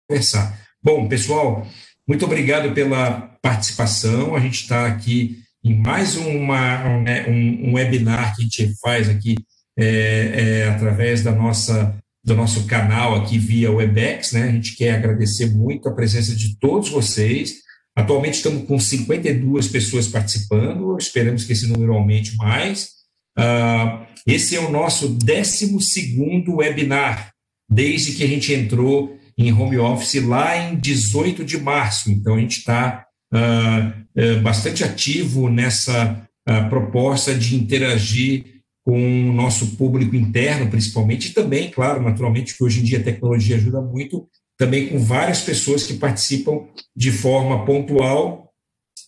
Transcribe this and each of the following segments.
conversar. Bom, pessoal, muito obrigado pela participação. A gente está aqui em mais um webinar que a gente faz aqui através do nosso canal aqui via Webex, né? A gente quer agradecer muito a presença de todos vocês. Atualmente estamos com 52 pessoas participando, esperamos que esse número aumente mais. Esse é o nosso 12º webinar, desde que a gente entrou em home office lá em 18 de março. Então, a gente está bastante ativo nessa proposta de interagir com o nosso público interno, principalmente, e também, claro, naturalmente, que hoje em dia a tecnologia ajuda muito, também com várias pessoas que participam de forma pontual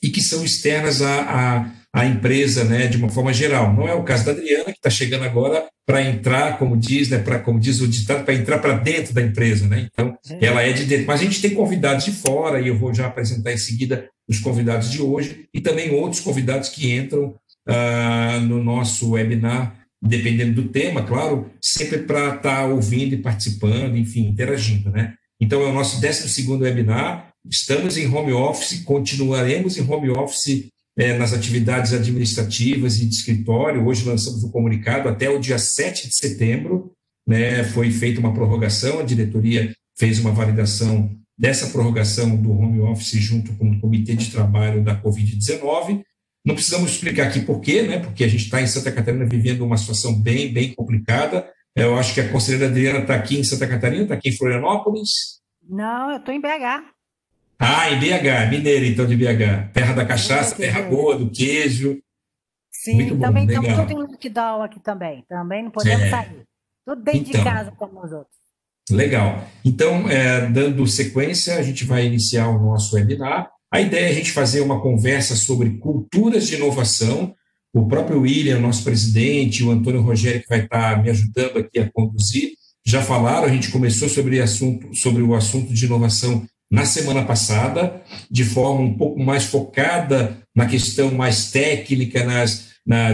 e que são externas à empresa, né, de uma forma geral. Não é o caso da Adriana, que está chegando agora para entrar, como diz, né, como diz o ditado, para entrar para dentro da empresa, né? Então, ela é de dentro. Mas a gente tem convidados de fora, e eu vou já apresentar em seguida os convidados de hoje, e também outros convidados que entram no nosso webinar, dependendo do tema, claro, sempre para estar ouvindo e participando, enfim, interagindo, né? Então, é o nosso 12º webinar. Estamos em home office, continuaremos em home office nas atividades administrativas e de escritório. Hoje lançamos um comunicado até o dia 7 de setembro, né, foi feita uma prorrogação, a diretoria fez uma validação dessa prorrogação do home office junto com o Comitê de Trabalho da Covid-19. Não precisamos explicar aqui por quê, né, porque a gente está em Santa Catarina vivendo uma situação bem, bem complicada. Eu acho que a conselheira Adriana está aqui em Santa Catarina, está aqui em Florianópolis. Não, eu estou em BH. Em BH, mineiro então de BH. Terra da cachaça, terra boa, do queijo. Sim, Muito bom, também estamos legal. tudo em lockdown aqui também. Também não podemos sair. Tudo dentro de Então, casa como os outros. legal. Então, dando sequência, a gente vai iniciar o nosso webinar. A ideia é a gente fazer uma conversa sobre culturas de inovação. O próprio William, nosso presidente, o Antônio Rogério, que vai estar me ajudando aqui a conduzir, já falaram, a gente começou sobre o assunto de inovação na semana passada, de forma um pouco mais focada na questão mais técnica,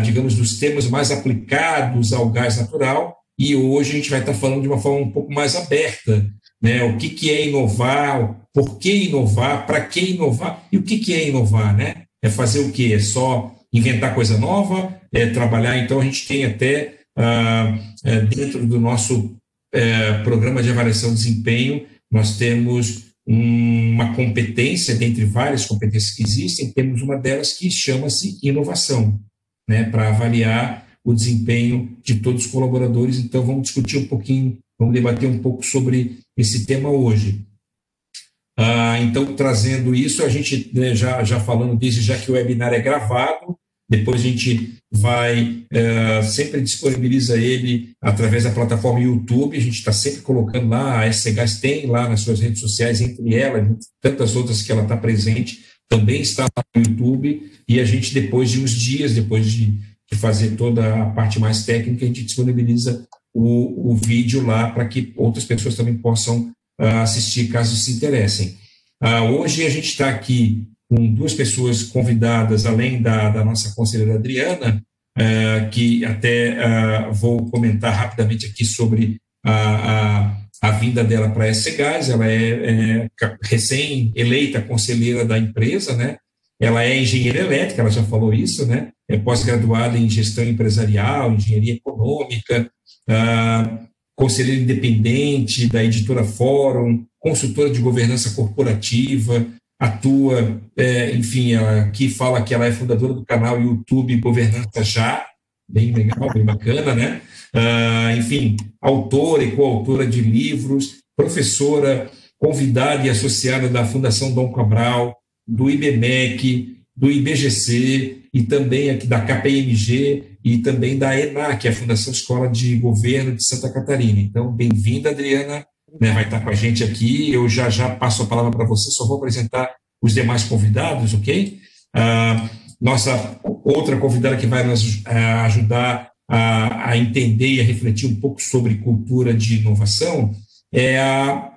digamos, dos temas mais aplicados ao gás natural, e hoje a gente vai estar falando de uma forma um pouco mais aberta, né? O que é inovar, por que inovar, para que inovar, e o que é inovar, né? É fazer o quê? É só inventar coisa nova, trabalhar. Então, a gente tem até, dentro do nosso programa de avaliação de desempenho, nós temos uma competência, dentre várias competências que existem, temos uma delas que chama-se inovação, né, para avaliar o desempenho de todos os colaboradores. Então, vamos discutir um pouquinho, vamos debater um pouco sobre esse tema hoje. Então, trazendo isso, a gente, né, já falando desde já que o webinar é gravado, depois a gente vai, sempre disponibiliza ele através da plataforma YouTube, a gente está sempre colocando lá, a SC Gás tem lá nas suas redes sociais, entre elas, tantas outras que ela está presente, também está lá no YouTube, e a gente, depois de uns dias, depois de fazer toda a parte mais técnica, a gente disponibiliza o vídeo lá para que outras pessoas também possam assistir, caso se interessem. Hoje a gente está aqui com duas pessoas convidadas, além da nossa conselheira Adriana, que até vou comentar rapidamente aqui sobre a vinda dela para a SC Gás. Ela é recém-eleita conselheira da empresa, né? Ela é engenheira elétrica, ela já falou isso, né? É pós-graduada em gestão empresarial, engenharia econômica, conselheira independente da editora Fórum, consultora de governança corporativa, atua, enfim, aqui fala que ela é fundadora do canal YouTube Governança Já, bem legal, bem bacana, né? Enfim, autora e coautora de livros, professora, convidada e associada da Fundação Dom Cabral, do IBMEC, do IBGC e também aqui da KPMG e também da ENA, que é a Fundação Escola de Governo de Santa Catarina. Então, bem-vinda, Adriana, né, vai estar com a gente aqui. Eu já passo a palavra para você, só vou apresentar os demais convidados, ok? Nossa outra convidada que vai nos ajudar a entender e a refletir um pouco sobre cultura de inovação é a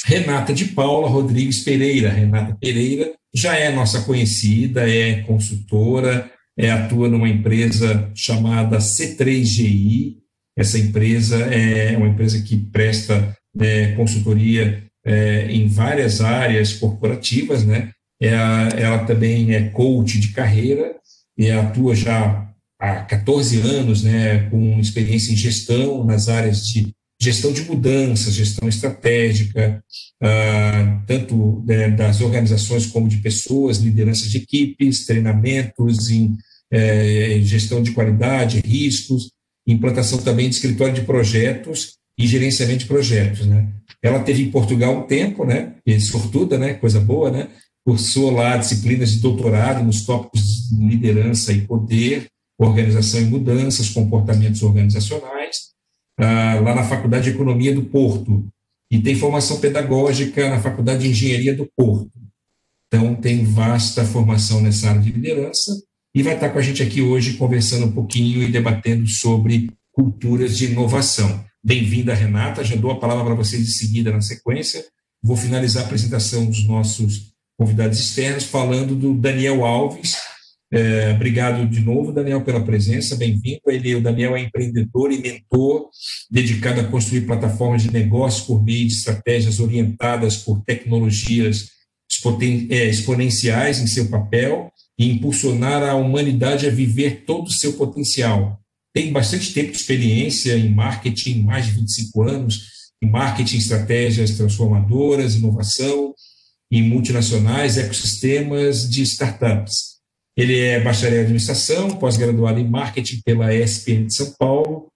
Renata de Paula Rodrigues Pereira. Renata Pereira já é nossa conhecida, é consultora, atua numa empresa chamada C3GI. Essa empresa é uma empresa que presta consultoria em várias áreas corporativas, né? Ela também é coach de carreira e atua já há 14 anos, né, com experiência em gestão nas áreas de gestão de mudanças, gestão estratégica, tanto das organizações como de pessoas, liderança de equipes, treinamentos em gestão de qualidade, riscos, implantação também de escritório de projetos e gerenciamento de projetos, né? Ela teve em Portugal um tempo, né? E sortuda, né? Coisa boa, né? Cursou lá disciplinas de doutorado nos tópicos de liderança e poder, organização e mudanças, comportamentos organizacionais, lá na Faculdade de Economia do Porto. E tem formação pedagógica na Faculdade de Engenharia do Porto. Então, tem vasta formação nessa área de liderança e vai estar com a gente aqui hoje conversando um pouquinho e debatendo sobre culturas de inovação. Bem-vinda, Renata. Já dou a palavra para vocês em seguida, na sequência. Vou finalizar a apresentação dos nossos convidados externos falando do Daniel Alves. Obrigado de novo, Daniel, pela presença. Bem-vindo. O Daniel é empreendedor e mentor dedicado a construir plataformas de negócio por meio de estratégias orientadas por tecnologias exponenciais em seu papel e impulsionar a humanidade a viver todo o seu potencial. Tem bastante tempo de experiência em marketing, mais de 25 anos, em marketing, estratégias transformadoras, inovação, em multinacionais, ecossistemas de startups. Ele é bacharel em administração, pós-graduado em marketing pela ESPM de São Paulo,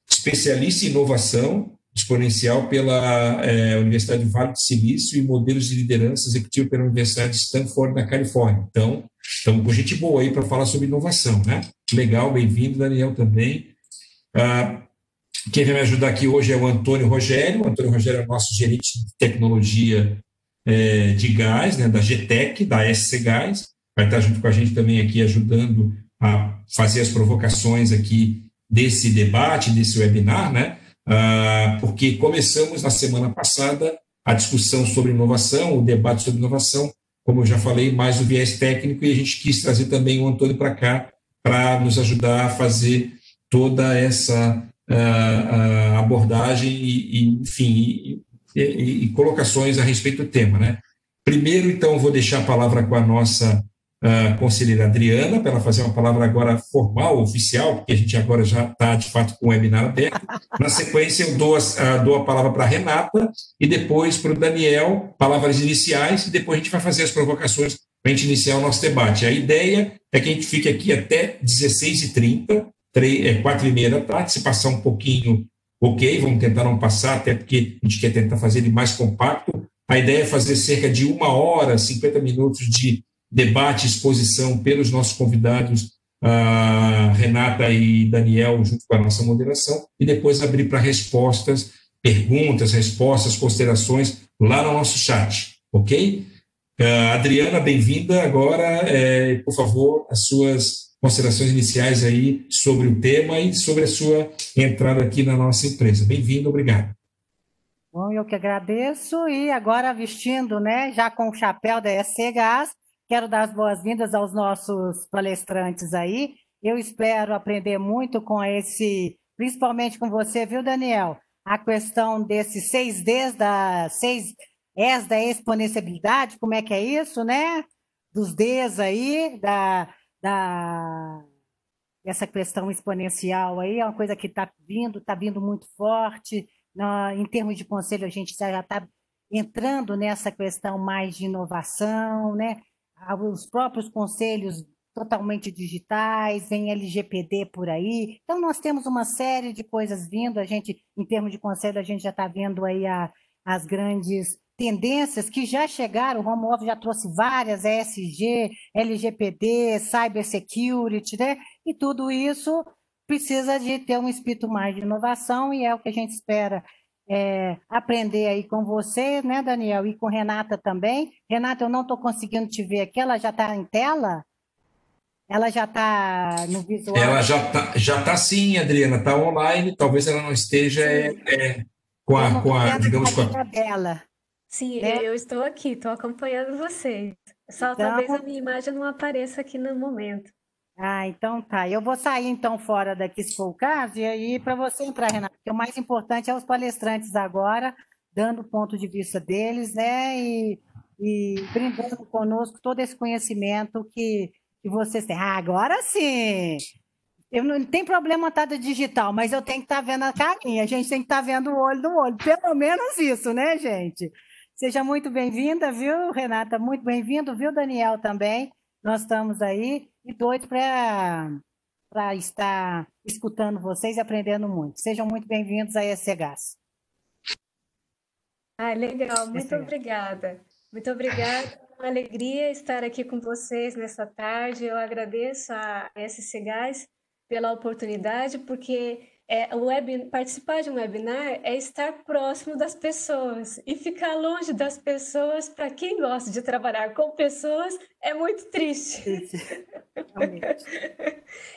especialista em inovação exponencial pela Universidade do Vale do Silício e modelos de liderança executivo pela Universidade de Stanford, na Califórnia. Então, estamos com gente boa aí para falar sobre inovação, né? Legal, bem-vindo, Daniel, também. Quem vai me ajudar aqui hoje é o Antônio Rogério. O Antônio Rogério é o nosso gerente de tecnologia de gás, né, da GTEC, da SC Gás. Vai estar junto com a gente também aqui ajudando a fazer as provocações aqui desse debate, desse webinar, né? Porque começamos na semana passada a discussão sobre inovação, o debate sobre inovação, como eu já falei, mais o viés técnico, e a gente quis trazer também o Antônio para cá para nos ajudar a fazer toda essa abordagem enfim, colocações a respeito do tema, né? Primeiro, então, vou deixar a palavra com a nossa conselheira Adriana, para ela fazer uma palavra agora formal, oficial, porque a gente agora já está, de fato, com o webinar aberto. Na sequência, eu dou a palavra para a Renata e depois para o Daniel, palavras iniciais, e depois a gente vai fazer as provocações para a gente iniciar o nosso debate. A ideia é que a gente fique aqui até 16h30, 4h30 da tarde. Se passar um pouquinho, ok, vamos tentar não passar, até porque a gente quer tentar fazer ele mais compacto. A ideia é fazer cerca de 1 hora, 50 minutos de debate, exposição pelos nossos convidados, Renata e Daniel, junto com a nossa moderação, e depois abrir para respostas, perguntas, respostas, considerações lá no nosso chat, ok? Adriana, bem-vinda agora, por favor, as suas considerações iniciais aí sobre o tema e sobre a sua entrada aqui na nossa empresa. Bem-vindo, obrigado. Bom, eu que agradeço, e agora vestindo, né, já com o chapéu da SC Gás, quero dar as boas-vindas aos nossos palestrantes aí. Eu espero aprender muito com principalmente com você, viu, Daniel? A questão desses 6Ds, 6Es da exponencialidade, como é que é isso, né? Dos Ds aí, essa questão exponencial aí, é uma coisa que está vindo muito forte. Em termos de conselho, a gente já está entrando nessa questão mais de inovação, né? Os próprios conselhos totalmente digitais, vem LGPD por aí. Então, nós temos uma série de coisas vindo. A gente, em termos de conselho, a gente já está vendo aí as grandes tendências que já chegaram. O home office já trouxe várias, ESG, LGPD, cybersecurity, né? E tudo isso precisa de ter um espírito mais de inovação, e é o que a gente espera aprender aí com você, né, Daniel, e com Renata também. Renata, eu não estou conseguindo te ver aqui, ela já está em tela? Ela já está no visual? Ela já tá sim, Adriana, está online, talvez ela não esteja digamos, com a... dela. Sim, né? eu estou aqui, estou acompanhando vocês. Só Então, talvez a minha imagem não apareça aqui no momento. Então tá. Eu vou sair então fora daqui, se for o caso, e aí para você entrar, Renata, porque o mais importante é os palestrantes agora, dando o ponto de vista deles, né? E brindando conosco todo esse conhecimento que vocês têm. Ah, agora sim! Eu não tem problema estar digital, mas eu tenho que estar vendo a carinha, a gente tem que estar vendo o olho no olho, pelo menos isso, né, gente? Seja muito bem-vinda, viu, Renata? Muito bem-vindo, viu, Daniel, também. Nós estamos aí e doidos para estar escutando vocês e aprendendo muito. Sejam muito bem-vindos a esse Gás. Ah, legal, muito obrigada. Muito obrigada, é uma alegria estar aqui com vocês nessa tarde. Eu agradeço a SC Gás pela oportunidade, porque participar de um webinar é estar próximo das pessoas e ficar longe das pessoas, para quem gosta de trabalhar com pessoas, é muito triste.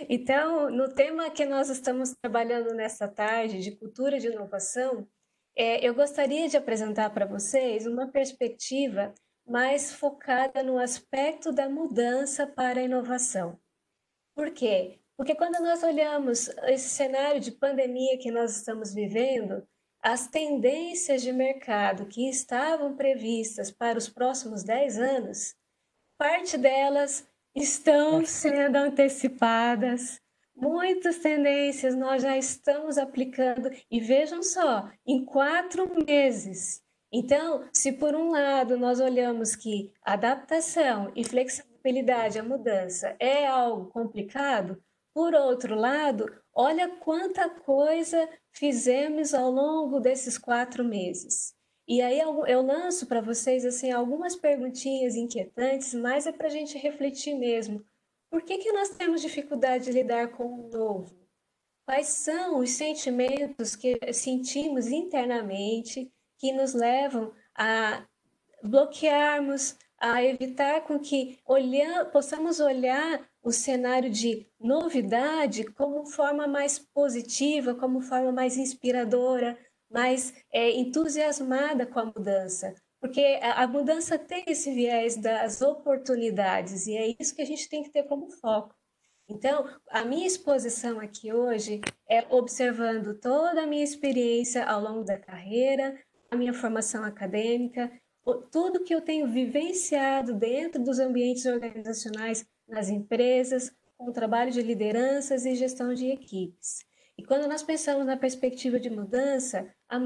Então, no tema que nós estamos trabalhando nessa tarde, de cultura de inovação, eu gostaria de apresentar para vocês uma perspectiva mais focada no aspecto da mudança para a inovação. Por quê? Porque quando nós olhamos esse cenário de pandemia que nós estamos vivendo, as tendências de mercado que estavam previstas para os próximos 10 anos, parte delas estão sendo antecipadas. Muitas tendências nós já estamos aplicando e vejam só, em 4 meses. Então, se por um lado nós olhamos que adaptação e flexibilidade à mudança é algo complicado, por outro lado, olha quanta coisa fizemos ao longo desses 4 meses. E aí eu lanço para vocês assim algumas perguntinhas inquietantes, mas é para a gente refletir mesmo. Por que nós temos dificuldade de lidar com o novo? Quais são os sentimentos que sentimos internamente que nos levam a bloquearmos, a evitar com que possamos olhar o cenário de novidade como forma mais positiva, como forma mais inspiradora, mais entusiasmada com a mudança? Porque a mudança tem esse viés das oportunidades e é isso que a gente tem que ter como foco. Então, a minha exposição aqui hoje é observando toda a minha experiência ao longo da carreira, a minha formação acadêmica, tudo que eu tenho vivenciado dentro dos ambientes organizacionais, nas empresas, com o trabalho de lideranças e gestão de equipes. E quando nós pensamos na perspectiva de mudança, a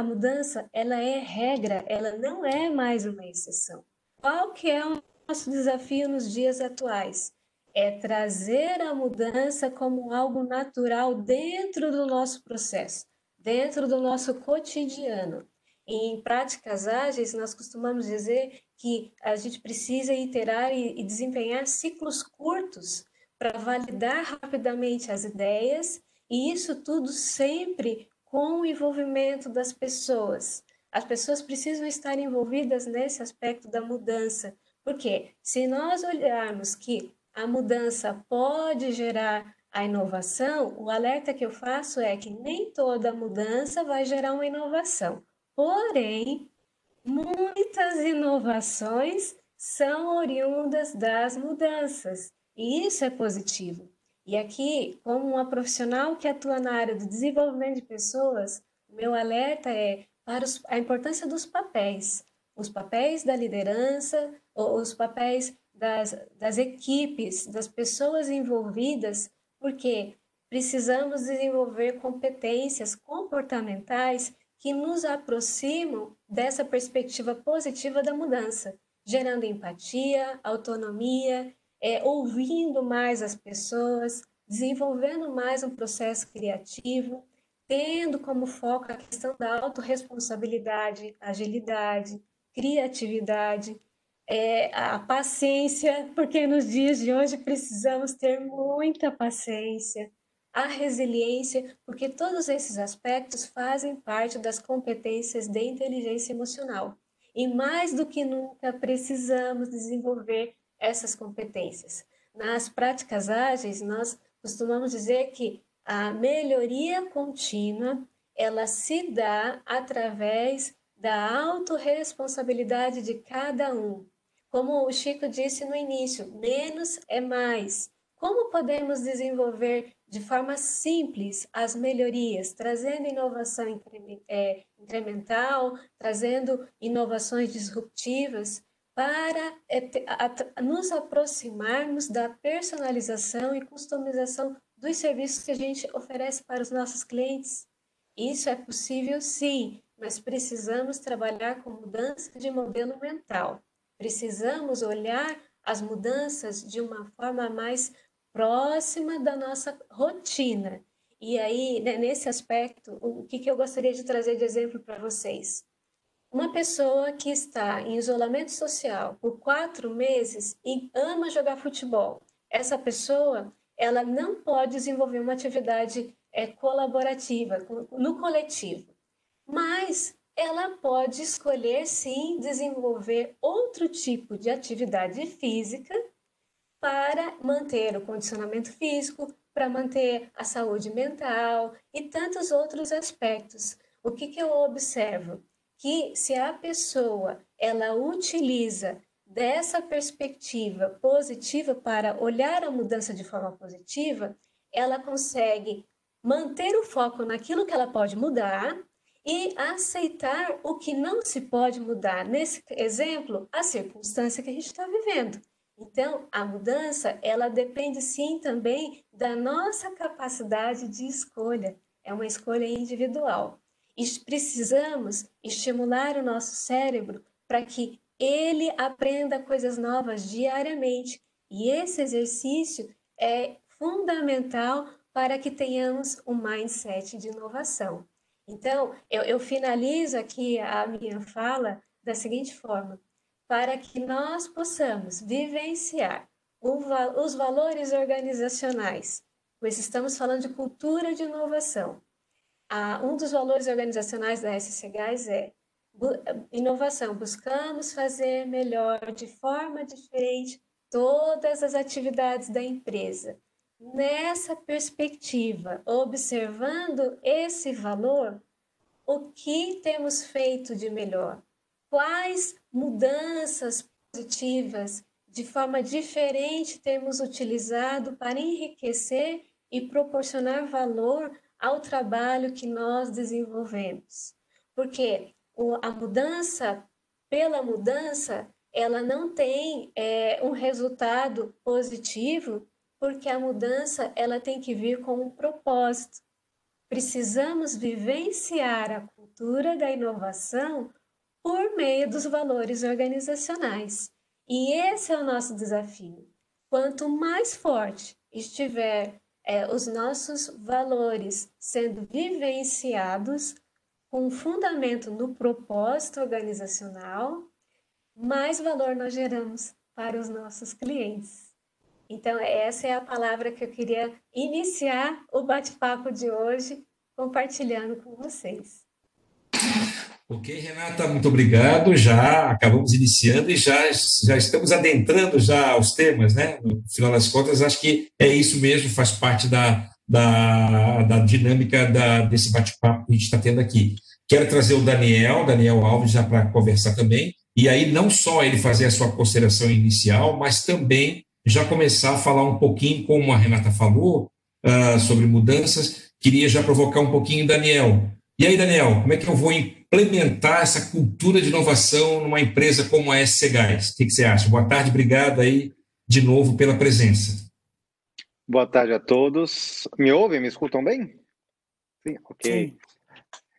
mudança ela é regra, ela não é mais uma exceção. Qual que é o nosso desafio nos dias atuais? É trazer a mudança como algo natural dentro do nosso processo, dentro do nosso cotidiano. Em práticas ágeis, nós costumamos dizer que a gente precisa iterar e desempenhar ciclos curtos para validar rapidamente as ideias, e isso tudo sempre com o envolvimento das pessoas. As pessoas precisam estar envolvidas nesse aspecto da mudança, porque se nós olharmos que a mudança pode gerar a inovação, o alerta que eu faço é que nem toda mudança vai gerar uma inovação. Porém, muitas inovações são oriundas das mudanças, e isso é positivo. E aqui, como uma profissional que atua na área do desenvolvimento de pessoas, o meu alerta é para a importância dos papéis, os papéis da liderança, os papéis das equipes, das pessoas envolvidas, porque precisamos desenvolver competências comportamentais que nos aproximam dessa perspectiva positiva da mudança, gerando empatia, autonomia, ouvindo mais as pessoas, desenvolvendo mais um processo criativo, tendo como foco a questão da autorresponsabilidade, agilidade, criatividade, a paciência, porque nos dias de hoje precisamos ter muita paciência, a resiliência, porque todos esses aspectos fazem parte das competências de inteligência emocional. E mais do que nunca precisamos desenvolver essas competências. Nas práticas ágeis, nós costumamos dizer que a melhoria contínua, ela se dá através da autorresponsabilidade de cada um. Como o Chico disse no início, menos é mais. como podemos desenvolver de forma simples as melhorias, trazendo inovação incremental, trazendo inovações disruptivas, para nos aproximarmos da personalização e customização dos serviços que a gente oferece para os nossos clientes. Isso é possível, sim, mas precisamos trabalhar com mudança de modelo mental. Precisamos olhar as mudanças de uma forma mais próxima da nossa rotina. E aí, né, nesse aspecto, o que eu gostaria de trazer de exemplo para vocês? Uma pessoa que está em isolamento social por 4 meses e ama jogar futebol, essa pessoa, ela não pode desenvolver uma atividade colaborativa, no coletivo, mas ela pode escolher, sim, desenvolver outro tipo de atividade física para manter o condicionamento físico, para manter a saúde mental e tantos outros aspectos. O que eu observo? Que se a pessoa ela utiliza dessa perspectiva positiva para olhar a mudança de forma positiva, ela consegue manter o foco naquilo que ela pode mudar e aceitar o que não se pode mudar. Nesse exemplo, a circunstância que a gente está vivendo. Então, a mudança, ela depende sim também da nossa capacidade de escolha. É uma escolha individual. E precisamos estimular o nosso cérebro para que ele aprenda coisas novas diariamente. E esse exercício é fundamental para que tenhamos um mindset de inovação. Então, eu finalizo aqui a minha fala da seguinte forma: para que nós possamos vivenciar os valores organizacionais, pois estamos falando de cultura de inovação. Um dos valores organizacionais da SC Gás é inovação. Buscamos fazer melhor, de forma diferente, todas as atividades da empresa. Nessa perspectiva, observando esse valor, o que temos feito de melhor? Quais mudanças positivas, de forma diferente, temos utilizado para enriquecer e proporcionar valor ao trabalho que nós desenvolvemos? Porque a mudança, pela mudança, ela não tem um resultado positivo, porque a mudança ela tem que vir com um propósito. Precisamos vivenciar a cultura da inovação por meio dos valores organizacionais. E esse é o nosso desafio. Quanto mais forte estiver os nossos valores sendo vivenciados com fundamento no propósito organizacional, mais valor nós geramos para os nossos clientes. Então, essa é a palavra que eu queria iniciar o bate-papo de hoje, compartilhando com vocês. Ok, Renata, muito obrigado. Já acabamos iniciando e já estamos adentrando já aos temas, né? No final das contas, acho que é isso mesmo, faz parte da dinâmica desse bate-papo que a gente está tendo aqui. Quero trazer o Daniel Alves, já para conversar também, e aí não só ele fazer a sua consideração inicial, mas também já começar a falar um pouquinho, como a Renata falou, sobre mudanças. Queria já provocar um pouquinho o Daniel. E aí, Daniel, como é que eu vou implementar essa cultura de inovação numa empresa como a SC Gás? O que você acha? Boa tarde, obrigado aí de novo pela presença. Boa tarde a todos. Me ouvem? Me escutam bem? Sim, ok. Sim.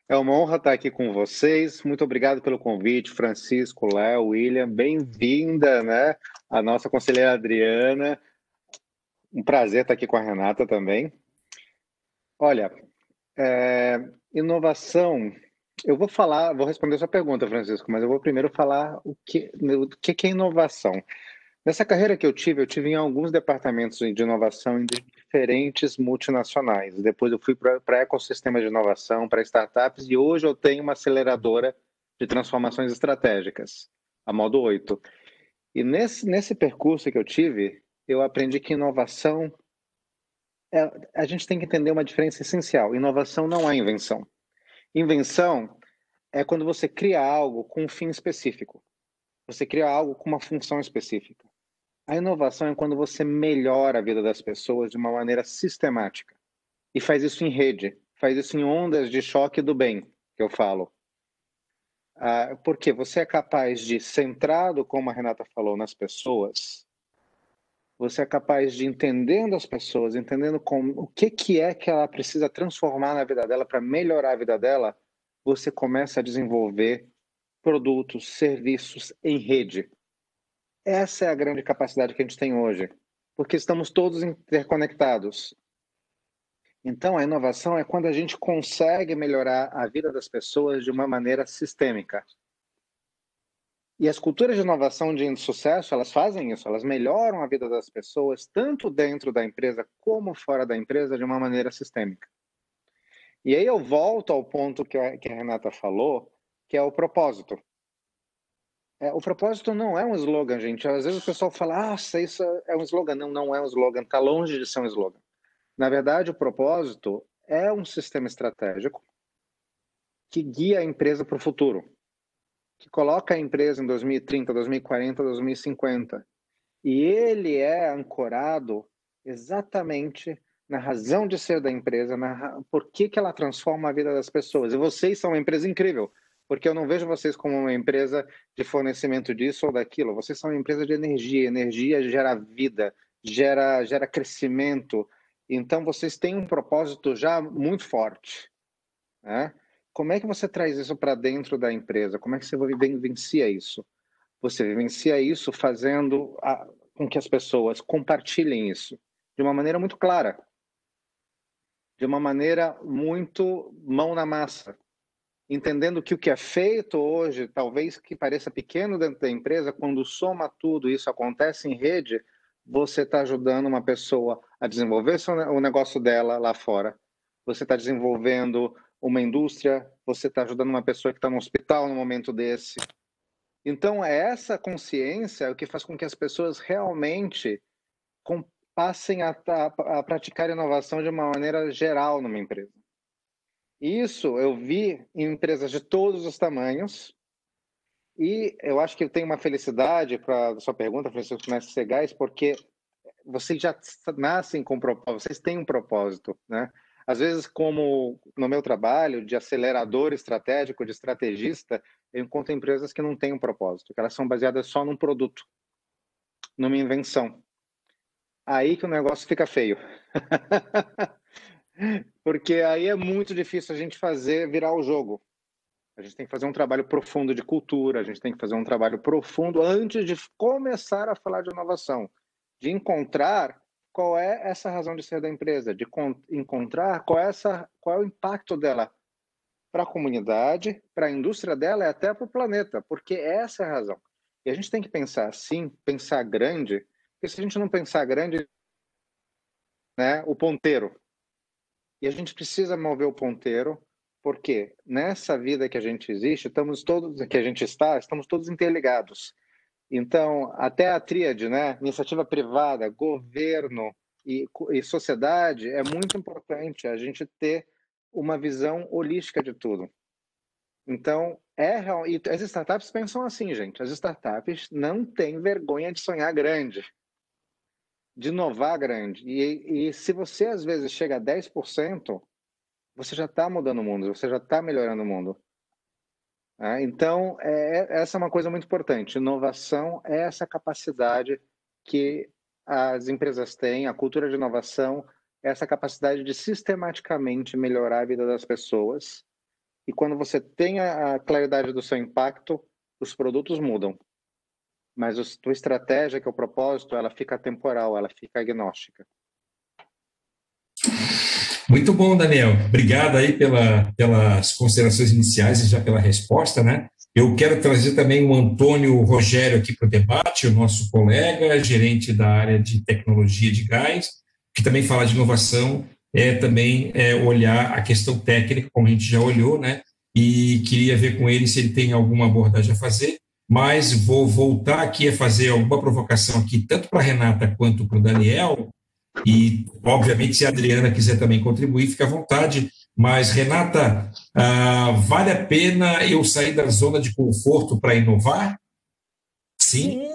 É uma honra estar aqui com vocês. Muito obrigado pelo convite, Francisco, Léo, William. Bem-vinda, né? A nossa conselheira Adriana. Um prazer estar aqui com a Renata também. Olha, inovação. Eu vou responder a sua pergunta, Francisco, mas eu vou primeiro falar o que é inovação. Nessa carreira que eu tive em alguns departamentos de inovação em diferentes multinacionais. Depois eu fui para ecossistema de inovação, para startups, e hoje eu tenho uma aceleradora de transformações estratégicas, a Modo 8. E nesse percurso que eu tive, eu aprendi que inovação, a gente tem que entender uma diferença essencial. Inovação não é invenção. Invenção é quando você cria algo com um fim específico. Você cria algo com uma função específica. A inovação é quando você melhora a vida das pessoas de uma maneira sistemática. E faz isso em rede, faz isso em ondas de choque do bem, que eu falo. Porque você é capaz de, centrado, como a Renata falou, nas pessoas, você é capaz de, entendendo as pessoas, entendendo o que é que ela precisa transformar na vida dela para melhorar a vida dela, você começa a desenvolver produtos, serviços em rede. Essa é a grande capacidade que a gente tem hoje, porque estamos todos interconectados. Então, a inovação é quando a gente consegue melhorar a vida das pessoas de uma maneira sistêmica. E as culturas de inovação de sucesso, elas fazem isso, elas melhoram a vida das pessoas, tanto dentro da empresa como fora da empresa, de uma maneira sistêmica. E aí eu volto ao ponto que a Renata falou, que é o propósito. O propósito não é um slogan, gente. Às vezes o pessoal fala, isso é um slogan. Não, não é um slogan, está longe de ser um slogan. Na verdade, o propósito é um sistema estratégico que guia a empresa para o futuro, que coloca a empresa em 2030, 2040, 2050. E ele é ancorado exatamente na razão de ser da empresa, por que ela transforma a vida das pessoas. E vocês são uma empresa incrível, porque eu não vejo vocês como uma empresa de fornecimento disso ou daquilo. Vocês são uma empresa de energia. Energia gera vida, gera crescimento. Então, vocês têm um propósito já muito forte, né? Como é que você traz isso para dentro da empresa? Como é que você vivencia isso? Você vivencia isso fazendo com que as pessoas compartilhem isso de uma maneira muito clara, de uma maneira muito mão na massa, entendendo que o que é feito hoje, talvez que pareça pequeno dentro da empresa, quando soma tudo, isso acontece em rede, você está ajudando uma pessoa a desenvolver o negócio dela lá fora. Você está desenvolvendo uma indústria, você está ajudando uma pessoa que está no hospital no momento desse. Então, essa consciência é o que faz com que as pessoas realmente passem a praticar inovação de uma maneira geral numa empresa. Isso eu vi em empresas de todos os tamanhos, e eu acho que eu tenho uma felicidade para a sua pergunta, Francisco Mestre Segais, porque vocês já nascem com propósito, vocês têm um propósito, né? Às vezes, como no meu trabalho de acelerador estratégico, de estrategista, eu encontro empresas que não têm um propósito, que elas são baseadas só num produto, numa invenção. Aí que o negócio fica feio. Porque aí é muito difícil a gente fazer virar o jogo. A gente tem que fazer um trabalho profundo de cultura, a gente tem que fazer um trabalho profundo antes de começar a falar de inovação, de encontrar qual é essa razão de ser da empresa, de encontrar qual é o impacto dela para a comunidade, para a indústria dela e até para o planeta, porque essa é a razão. E a gente tem que pensar assim, pensar grande, porque se a gente não pensar grande, né, o ponteiro. E a gente precisa mover o ponteiro, porque nessa vida que a gente existe, estamos todos interligados. Então, até a tríade, né, iniciativa privada, governo e sociedade, é muito importante a gente ter uma visão holística de tudo. Então, e as startups pensam assim, gente, as startups não têm vergonha de sonhar grande, de inovar grande. E se você, às vezes, chega a 10%, você já está mudando o mundo, você já está melhorando o mundo. Então, essa é uma coisa muito importante. Inovação é essa capacidade que as empresas têm, a cultura de inovação, é essa capacidade de sistematicamente melhorar a vida das pessoas. E quando você tem a claridade do seu impacto, os produtos mudam. Mas a tua estratégia, que é o propósito, ela fica temporal, ela fica agnóstica. Muito bom, Daniel. Obrigado aí pelas considerações iniciais e já pela resposta, né? Eu quero trazer também o Antônio Rogério aqui para o debate, o nosso colega, gerente da área de tecnologia de gás, que também fala de inovação, também olhar a questão técnica, como a gente já olhou, né? E queria ver com ele se ele tem alguma abordagem a fazer, mas vou voltar aqui a fazer alguma provocação aqui, tanto para a Renata quanto para o Daniel, e, obviamente, se a Adriana quiser também contribuir, fica à vontade. Mas, Renata, vale a pena eu sair da zona de conforto para inovar? Sim?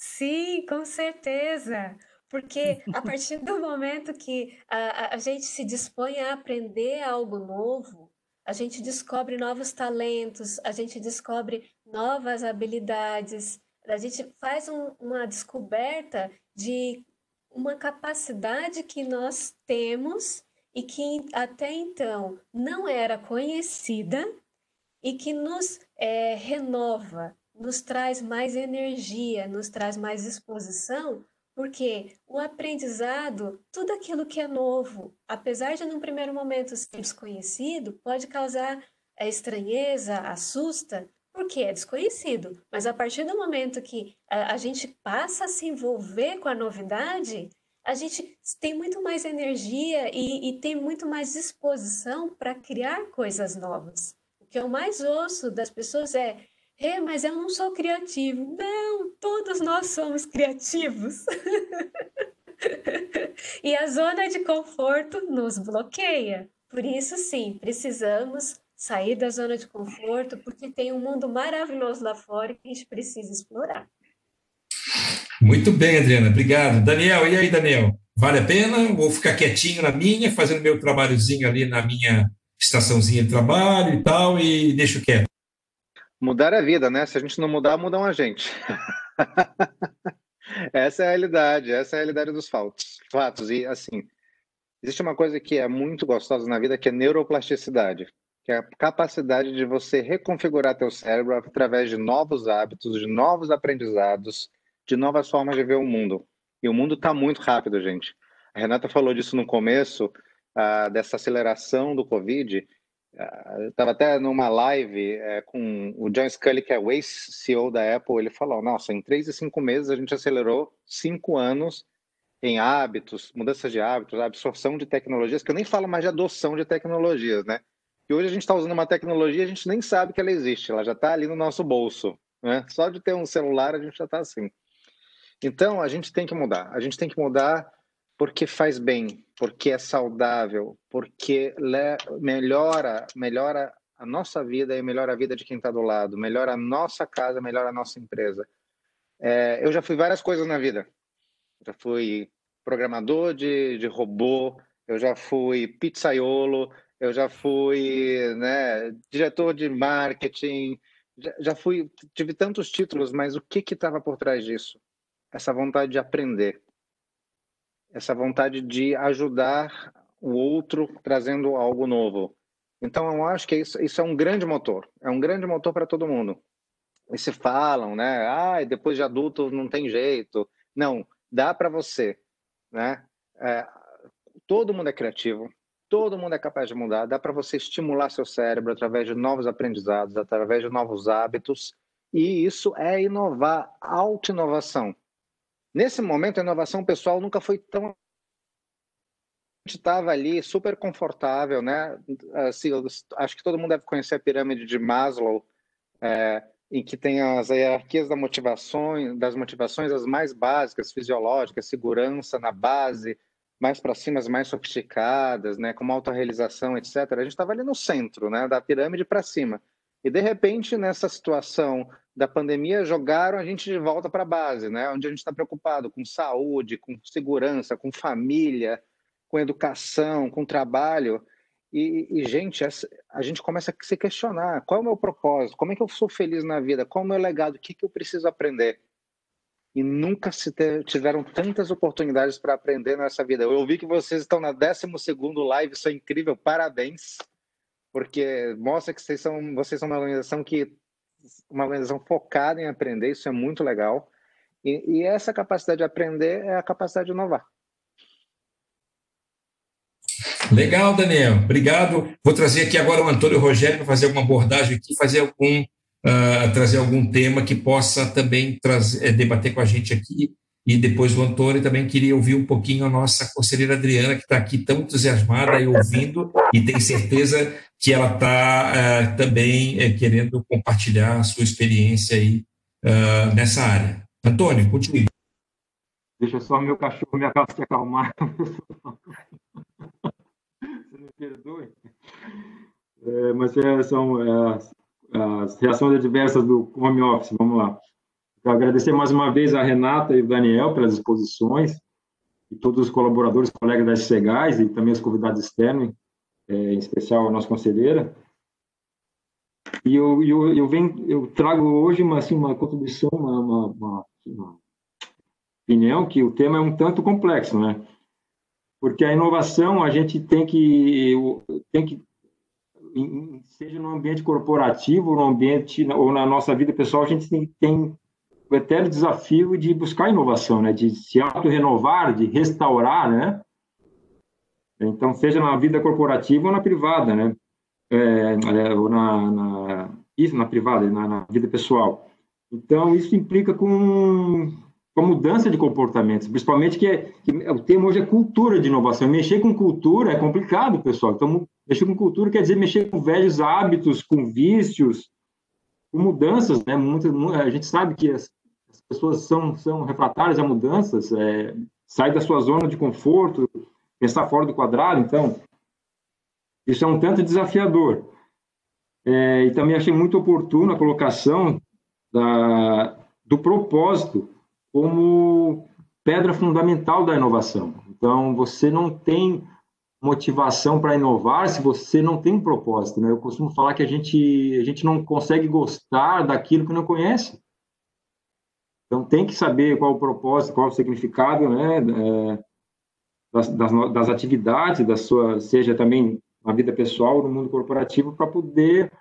Sim, com certeza. Porque a partir do momento que a gente se dispõe a aprender algo novo, a gente descobre novos talentos, a gente descobre novas habilidades, a gente faz uma descoberta de uma capacidade que nós temos e que até então não era conhecida e que nos renova, nos traz mais energia, nos traz mais disposição, porque o aprendizado, tudo aquilo que é novo, apesar de num primeiro momento ser desconhecido, pode causar estranheza, assusta, porque é desconhecido. Mas a partir do momento que a gente passa a se envolver com a novidade, a gente tem muito mais energia e tem muito mais disposição para criar coisas novas. O que eu mais ouço das pessoas é, mas eu não sou criativo. Não, todos nós somos criativos. E a zona de conforto nos bloqueia. Por isso, sim, precisamos sair da zona de conforto, porque tem um mundo maravilhoso lá fora que a gente precisa explorar. Muito bem, Adriana, obrigado. Daniel, e aí, Daniel? Vale a pena? Vou ficar quietinho na minha, fazendo meu trabalhozinho ali na minha estaçãozinha de trabalho e tal, e deixo quieto. Mudar a vida, né? Se a gente não mudar, mudam a gente. Essa é a realidade dos fatos. E, assim, existe uma coisa que é muito gostosa na vida, que é neuroplasticidade, que é a capacidade de você reconfigurar teu cérebro através de novos hábitos, de novos aprendizados, de novas formas de ver o mundo. E o mundo está muito rápido, gente. A Renata falou disso no começo, dessa aceleração do Covid. Eu estava até numa live com o John Sculley, que é o ex-CEO da Apple. Ele falou, nossa, em 3 e 5 meses a gente acelerou 5 anos em hábitos, mudanças de hábitos, absorção de tecnologias, que eu nem falo mais de adoção de tecnologias, né? E hoje a gente está usando uma tecnologia, a gente nem sabe que ela existe, ela já está ali no nosso bolso, né? Só de ter um celular a gente já está assim. Então, a gente tem que mudar porque faz bem, porque é saudável, porque melhora a nossa vida e melhora a vida de quem está do lado, melhora a nossa casa, melhora a nossa empresa. Eu já fui várias coisas na vida. Já fui programador de robô, eu já fui pizzaiolo, eu já fui, né, diretor de marketing, tive tantos títulos, mas o que estava por trás disso? Essa vontade de aprender, essa vontade de ajudar o outro trazendo algo novo. Então, eu acho que isso é um grande motor para todo mundo. E se falam, né, depois de adulto não tem jeito. Não, dá para você, né? Todo mundo é criativo, todo mundo é capaz de mudar, dá para você estimular seu cérebro através de novos aprendizados, através de novos hábitos, e isso é inovar, auto-inovação. Nesse momento, a inovação pessoal nunca foi tão... A gente estava ali super confortável, né? Assim, acho que todo mundo deve conhecer a pirâmide de Maslow, em que tem as hierarquias das motivações as mais básicas, fisiológicas, segurança na base, mais para cima as mais sofisticadas, né, como autorrealização, etc. A gente estava ali no centro, né, da pirâmide para cima. E, de repente, nessa situação da pandemia, jogaram a gente de volta para a base, né, onde a gente está preocupado com saúde, com segurança, com família, com educação, com trabalho. E, gente, a gente começa a se questionar, qual é o meu propósito? Como é que eu sou feliz na vida? Qual é o meu legado? O que eu preciso aprender? E nunca tiveram tantas oportunidades para aprender nessa vida. Eu ouvi que vocês estão na 12º live, isso é incrível, parabéns, porque mostra que vocês são uma organização focada em aprender, isso é muito legal. E essa capacidade de aprender é a capacidade de inovar. Legal, Daniel. Obrigado. Vou trazer aqui agora o Antônio Rogério para fazer alguma abordagem aqui, trazer algum tema que possa também debater com a gente aqui. E depois o Antônio também queria ouvir um pouquinho a nossa conselheira Adriana, que está aqui tão entusiasmada e ouvindo, e tem certeza que ela está também querendo compartilhar a sua experiência aí nessa área. Antônio, continue. Deixa só meu cachorro se acalmar. Você me perdoe. Mas são as reações adversas do home office. Vamos lá. Quero agradecer mais uma vez a Renata e o Daniel pelas exposições, e todos os colaboradores, colegas da SCGAS e também os convidados externos, em especial a nossa conselheira. E eu trago hoje uma contribuição, uma opinião que o tema é um tanto complexo, né? Porque a inovação a gente tem que seja no ambiente corporativo, no ambiente ou na nossa vida pessoal, a gente tem o eterno desafio de buscar inovação, né? De se auto-renovar, de restaurar, né? Então, seja na vida corporativa ou na privada, né? Ou isso, na privada, na vida pessoal. Então, isso implica com mudança de comportamentos, principalmente que o tema hoje é cultura de inovação. Mexer com cultura é complicado, pessoal. Então, mexer com cultura quer dizer mexer com velhos hábitos, com vícios, com mudanças, né? A gente sabe que as pessoas são refratárias a mudanças, sair da sua zona de conforto, pensar fora do quadrado. Então, isso é um tanto desafiador. E também achei muito oportuna a colocação do propósito como pedra fundamental da inovação. Então, você não tem motivação para inovar se você não tem um propósito, né? Eu costumo falar que a gente não consegue gostar daquilo que não conhece. Então, tem que saber qual o propósito, qual o significado, né, das atividades, seja também na vida pessoal, no mundo corporativo, para poder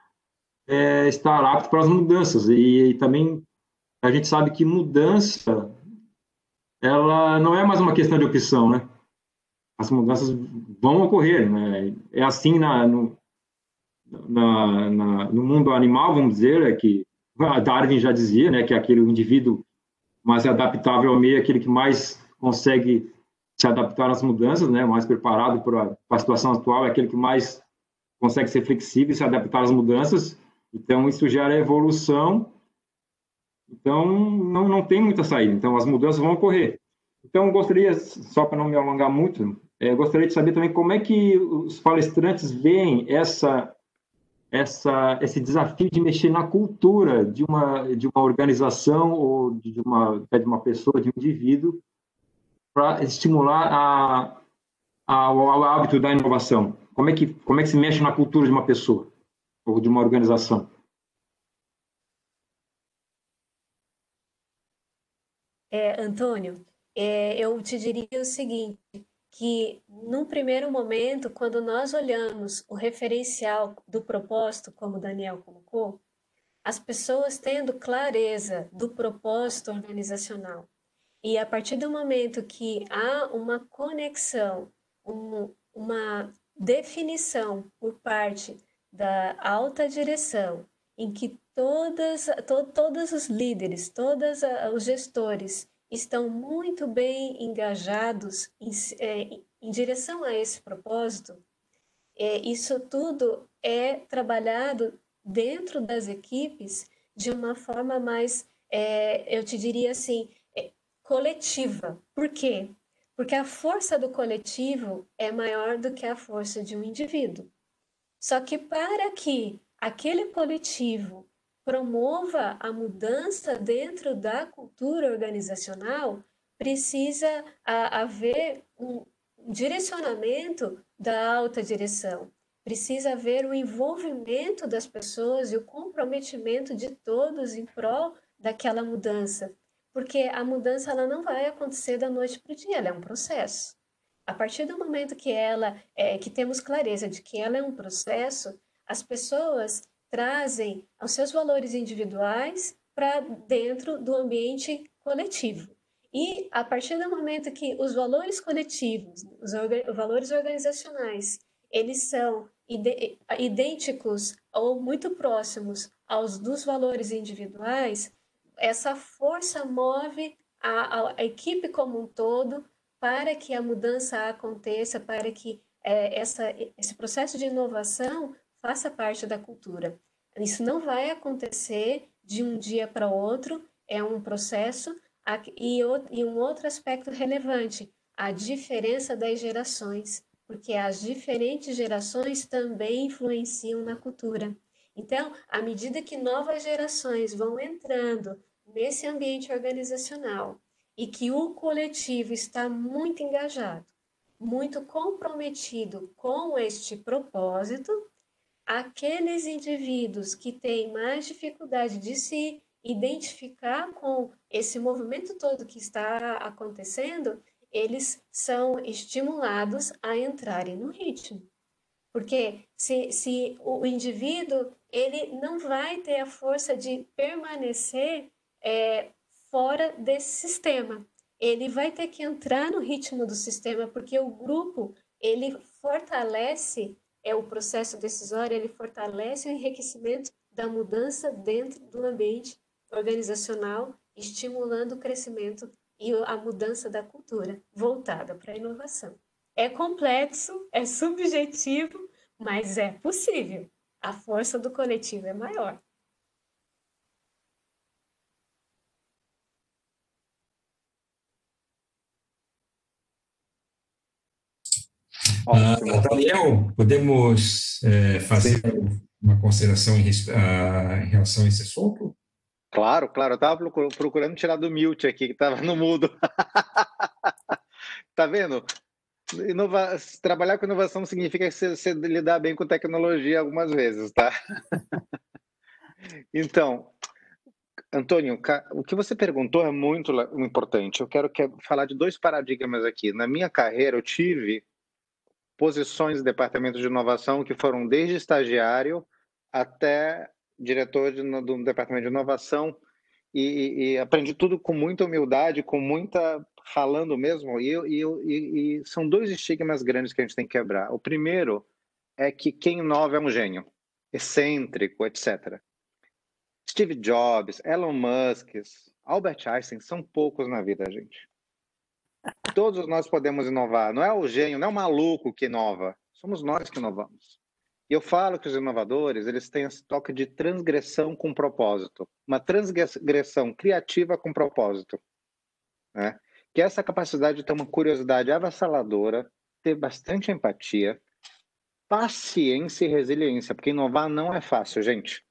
estar apto para as mudanças. E também a gente sabe que mudança, ela não é mais uma questão de opção, né? As mudanças vão ocorrer, né? É assim no mundo animal, vamos dizer, que Darwin já dizia, né, que aquele indivíduo mais adaptável ao meio é aquele que mais consegue se adaptar às mudanças, né, mais preparado para a situação atual, é aquele que mais consegue ser flexível e se adaptar às mudanças. Então, isso gera evolução. Então, não tem muita saída. Então, as mudanças vão ocorrer. Então, gostaria, só para não me alongar muito, gostaria de saber também como é que os palestrantes veem esse desafio de mexer na cultura de uma organização ou de uma pessoa, de um indivíduo, para estimular ao hábito da inovação. Como é que se mexe na cultura de uma pessoa ou de uma organização? Antônio, eu te diria o seguinte, que num primeiro momento, quando nós olhamos o referencial do propósito, como o Daniel colocou, as pessoas tendo clareza do propósito organizacional, e a partir do momento que há uma conexão, uma definição por parte da alta direção, em que todos os líderes, todos os gestores estão muito bem engajados em direção a esse propósito, isso tudo é trabalhado dentro das equipes de uma forma mais, eu te diria assim, coletiva. Por quê? Porque a força do coletivo é maior do que a força de um indivíduo. Só que para que aquele coletivo promova a mudança dentro da cultura organizacional, precisa haver um direcionamento da alta direção. Precisa haver o envolvimento das pessoas e o comprometimento de todos em prol daquela mudança. Porque a mudança ela não vai acontecer da noite para o dia, ela é um processo. A partir do momento que temos clareza de que ela é um processo, as pessoas trazem os seus valores individuais para dentro do ambiente coletivo. E a partir do momento que os valores coletivos, os valores organizacionais, eles são idênticos ou muito próximos aos dos valores individuais, essa força move a equipe como um todo para que a mudança aconteça, para que esse processo de inovação faça parte da cultura. Isso não vai acontecer de um dia para o outro, é um processo. E um outro aspecto relevante, a diferença das gerações, porque as diferentes gerações também influenciam na cultura. Então, à medida que novas gerações vão entrando nesse ambiente organizacional e que o coletivo está muito engajado, muito comprometido com este propósito, aqueles indivíduos que têm mais dificuldade de se identificar com esse movimento todo que está acontecendo, eles são estimulados a entrarem no ritmo. Porque se o indivíduo ele não vai ter a força de permanecer fora desse sistema, ele vai ter que entrar no ritmo do sistema, porque o grupo ele fortalece o processo decisório, ele fortalece o enriquecimento da mudança dentro do ambiente organizacional, estimulando o crescimento e a mudança da cultura voltada para a inovação. É complexo, é subjetivo, mas é possível. A força do coletivo é maior. Daniel, podemos fazer uma consideração em relação a esse assunto? Claro, claro. Eu estava procurando tirar do mute aqui, que estava no mudo. Tá vendo? Trabalhar com inovação significa você lidar bem com tecnologia algumas vezes, tá? Então, Antônio, o que você perguntou é muito importante. Eu quero falar de 2 paradigmas aqui. Na minha carreira, eu tive posições de departamento de inovação que foram desde estagiário até diretor do departamento de inovação e aprendi tudo com muita humildade, com muita falando mesmo. E são 2 estigmas grandes que a gente tem que quebrar. O primeiro é que quem inova é um gênio, excêntrico, etc. Steve Jobs, Elon Musk, Albert Einstein são poucos na vida, gente. Todos nós podemos inovar. Não é o gênio, não é o maluco que inova. Somos nós que inovamos. E eu falo que os inovadores, eles têm esse toque de transgressão com propósito. Uma transgressão criativa com propósito. Né? Que é essa capacidade de ter uma curiosidade avassaladora, ter bastante empatia, paciência e resiliência. Porque inovar não é fácil, gente.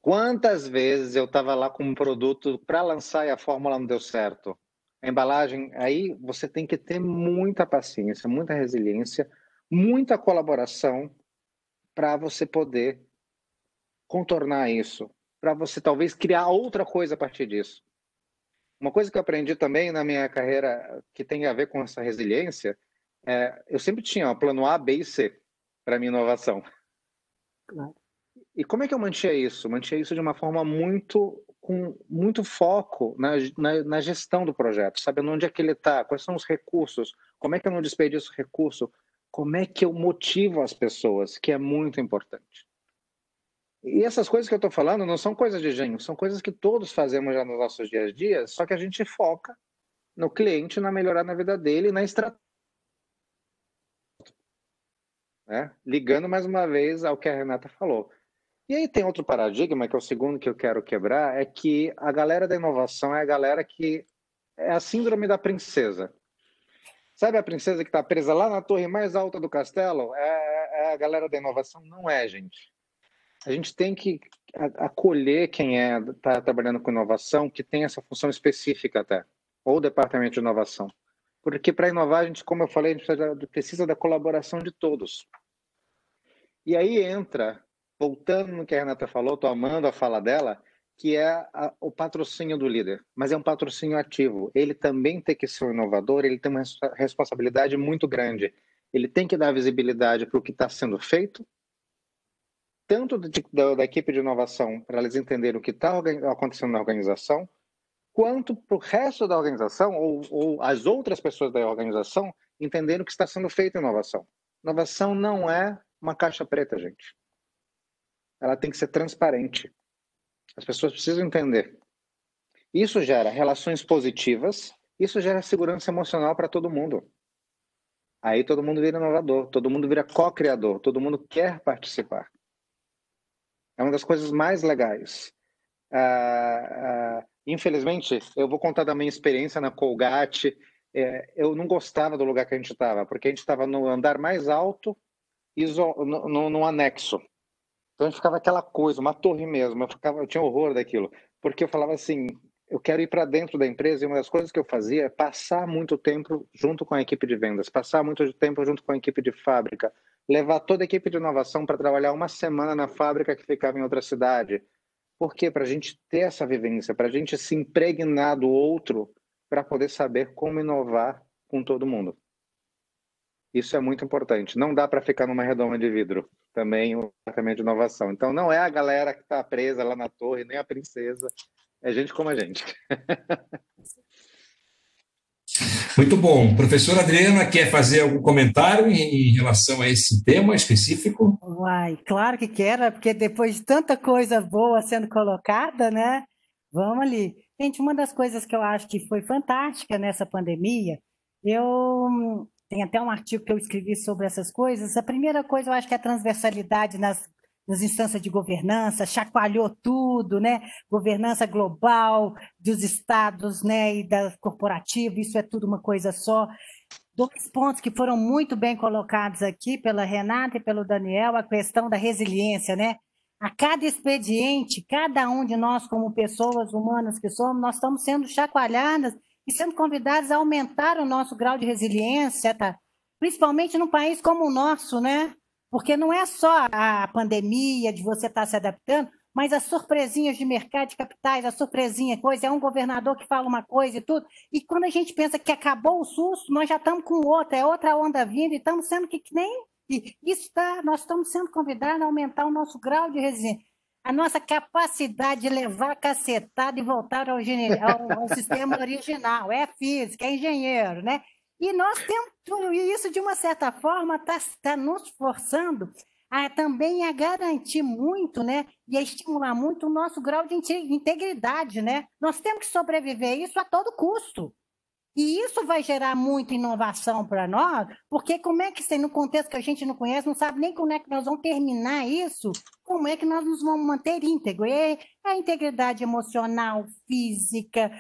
Quantas vezes eu estava lá com um produto para lançar e a fórmula não deu certo? A embalagem, aí você tem que ter muita paciência, muita resiliência, muita colaboração para você poder contornar isso, para você talvez criar outra coisa a partir disso. Uma coisa que eu aprendi também na minha carreira que tem a ver com essa resiliência, eu sempre tinha plano A, B e C para minha inovação. Claro. E como é que eu mantinha isso? Mantinha isso de uma forma com muito foco na gestão do projeto, sabendo onde é que ele está, quais são os recursos, como é que eu não desperdiço recurso, como é que eu motivo as pessoas, que é muito importante. E essas coisas que eu estou falando não são coisas de gênio, são coisas que todos fazemos já nos nossos dias a dias, só que a gente foca no cliente, na melhorar na vida dele, na estratégia. Né? Ligando mais uma vez ao que a Renata falou. E aí tem outro paradigma, que é o segundo que eu quero quebrar, é que a galera da inovação é a galera que é a síndrome da princesa. Sabe a princesa que está presa lá na torre mais alta do castelo? É a galera da inovação? Não é, gente. A gente tem que acolher quem está trabalhando com inovação, que tem essa função específica até, ou departamento de inovação. Porque para inovar, a gente, como eu falei, a gente precisa da colaboração de todos. E aí entra... Voltando no que a Renata falou, estou amando a fala dela, que é o patrocínio do líder, mas é um patrocínio ativo. Ele também tem que ser um inovador, ele tem uma responsabilidade muito grande. Ele tem que dar visibilidade para o que está sendo feito, tanto da equipe de inovação, para eles entenderem o que está acontecendo na organização, quanto para o resto da organização, ou as outras pessoas da organização, entenderem o que está sendo feito em inovação. Inovação não é uma caixa preta, gente. Ela tem que ser transparente. As pessoas precisam entender. Isso gera relações positivas, isso gera segurança emocional para todo mundo. Aí todo mundo vira inovador, todo mundo vira co-criador, todo mundo quer participar. É uma das coisas mais legais. Infelizmente, eu vou contar da minha experiência na Colgate. Eu não gostava do lugar que a gente estava, porque a gente estava no andar mais alto, no anexo. Então a gente ficava aquela coisa, uma torre mesmo. Eu tinha horror daquilo, porque eu falava assim, eu quero ir para dentro da empresa e uma das coisas que eu fazia é passar muito tempo junto com a equipe de vendas, passar muito tempo junto com a equipe de fábrica, levar toda a equipe de inovação para trabalhar uma semana na fábrica que ficava em outra cidade. Por quê? Para a gente ter essa vivência, para a gente se impregnar do outro, para poder saber como inovar com todo mundo. Isso é muito importante. Não dá para ficar numa redoma de vidro, também o departamento de inovação. Então, não é a galera que está presa lá na torre, nem a princesa, é gente como a gente. Muito bom. Professora Adriana, quer fazer algum comentário em relação a esse tema específico? Uai, claro que quero, porque depois de tanta coisa boa sendo colocada, né? Vamos ali. Gente, uma das coisas que eu acho que foi fantástica nessa pandemia, eu tem até um artigo que eu escrevi sobre essas coisas. A primeira coisa, eu acho que é a transversalidade nas instâncias de governança, chacoalhou tudo, né? Governança global dos estados, né? E da corporativa, isso é tudo uma coisa só. Dois pontos que foram muito bem colocados aqui pela Renata e pelo Daniel, a questão da resiliência, né? A cada expediente, cada um de nós, como pessoas humanas que somos, nós estamos sendo chacoalhadas e sendo convidados a aumentar o nosso grau de resiliência, tá? Principalmente num país como o nosso, né? Porque não é só a pandemia de você estar se adaptando, mas as surpresinhas de mercado de capitais, a surpresinha, coisa, é um governador que fala uma coisa e tudo. E quando a gente pensa que acabou o susto, nós já estamos com outra, é outra onda vindo, e estamos sendo que nem. E isso nós estamos sendo convidados a aumentar o nosso grau de resiliência, a nossa capacidade de levar a cacetada e voltar ao sistema original. É física, é engenheiro, né? E nós temos tudo isso, de uma certa forma, está nos forçando também a garantir muito, né, e a estimular muito o nosso grau de integridade, né? Nós temos que sobreviver a isso a todo custo. E isso vai gerar muita inovação para nós, porque como é que, no contexto que a gente não conhece, não sabe nem como é que nós vamos terminar isso, como é que nós nos vamos manter íntegro? E a integridade emocional, física,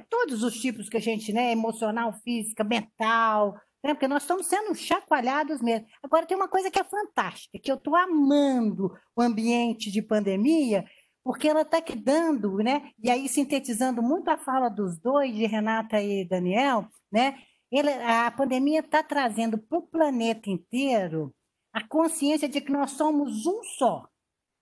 todos os tipos que a gente, né, emocional, física, mental, né, porque nós estamos sendo chacoalhados mesmo. Agora, tem uma coisa que é fantástica, que eu estou amando o ambiente de pandemia, porque ela está aqui dando, né? E aí, sintetizando muito a fala dos dois, de Renata e Daniel, né? A pandemia está trazendo para o planeta inteiro a consciência de que nós somos um só,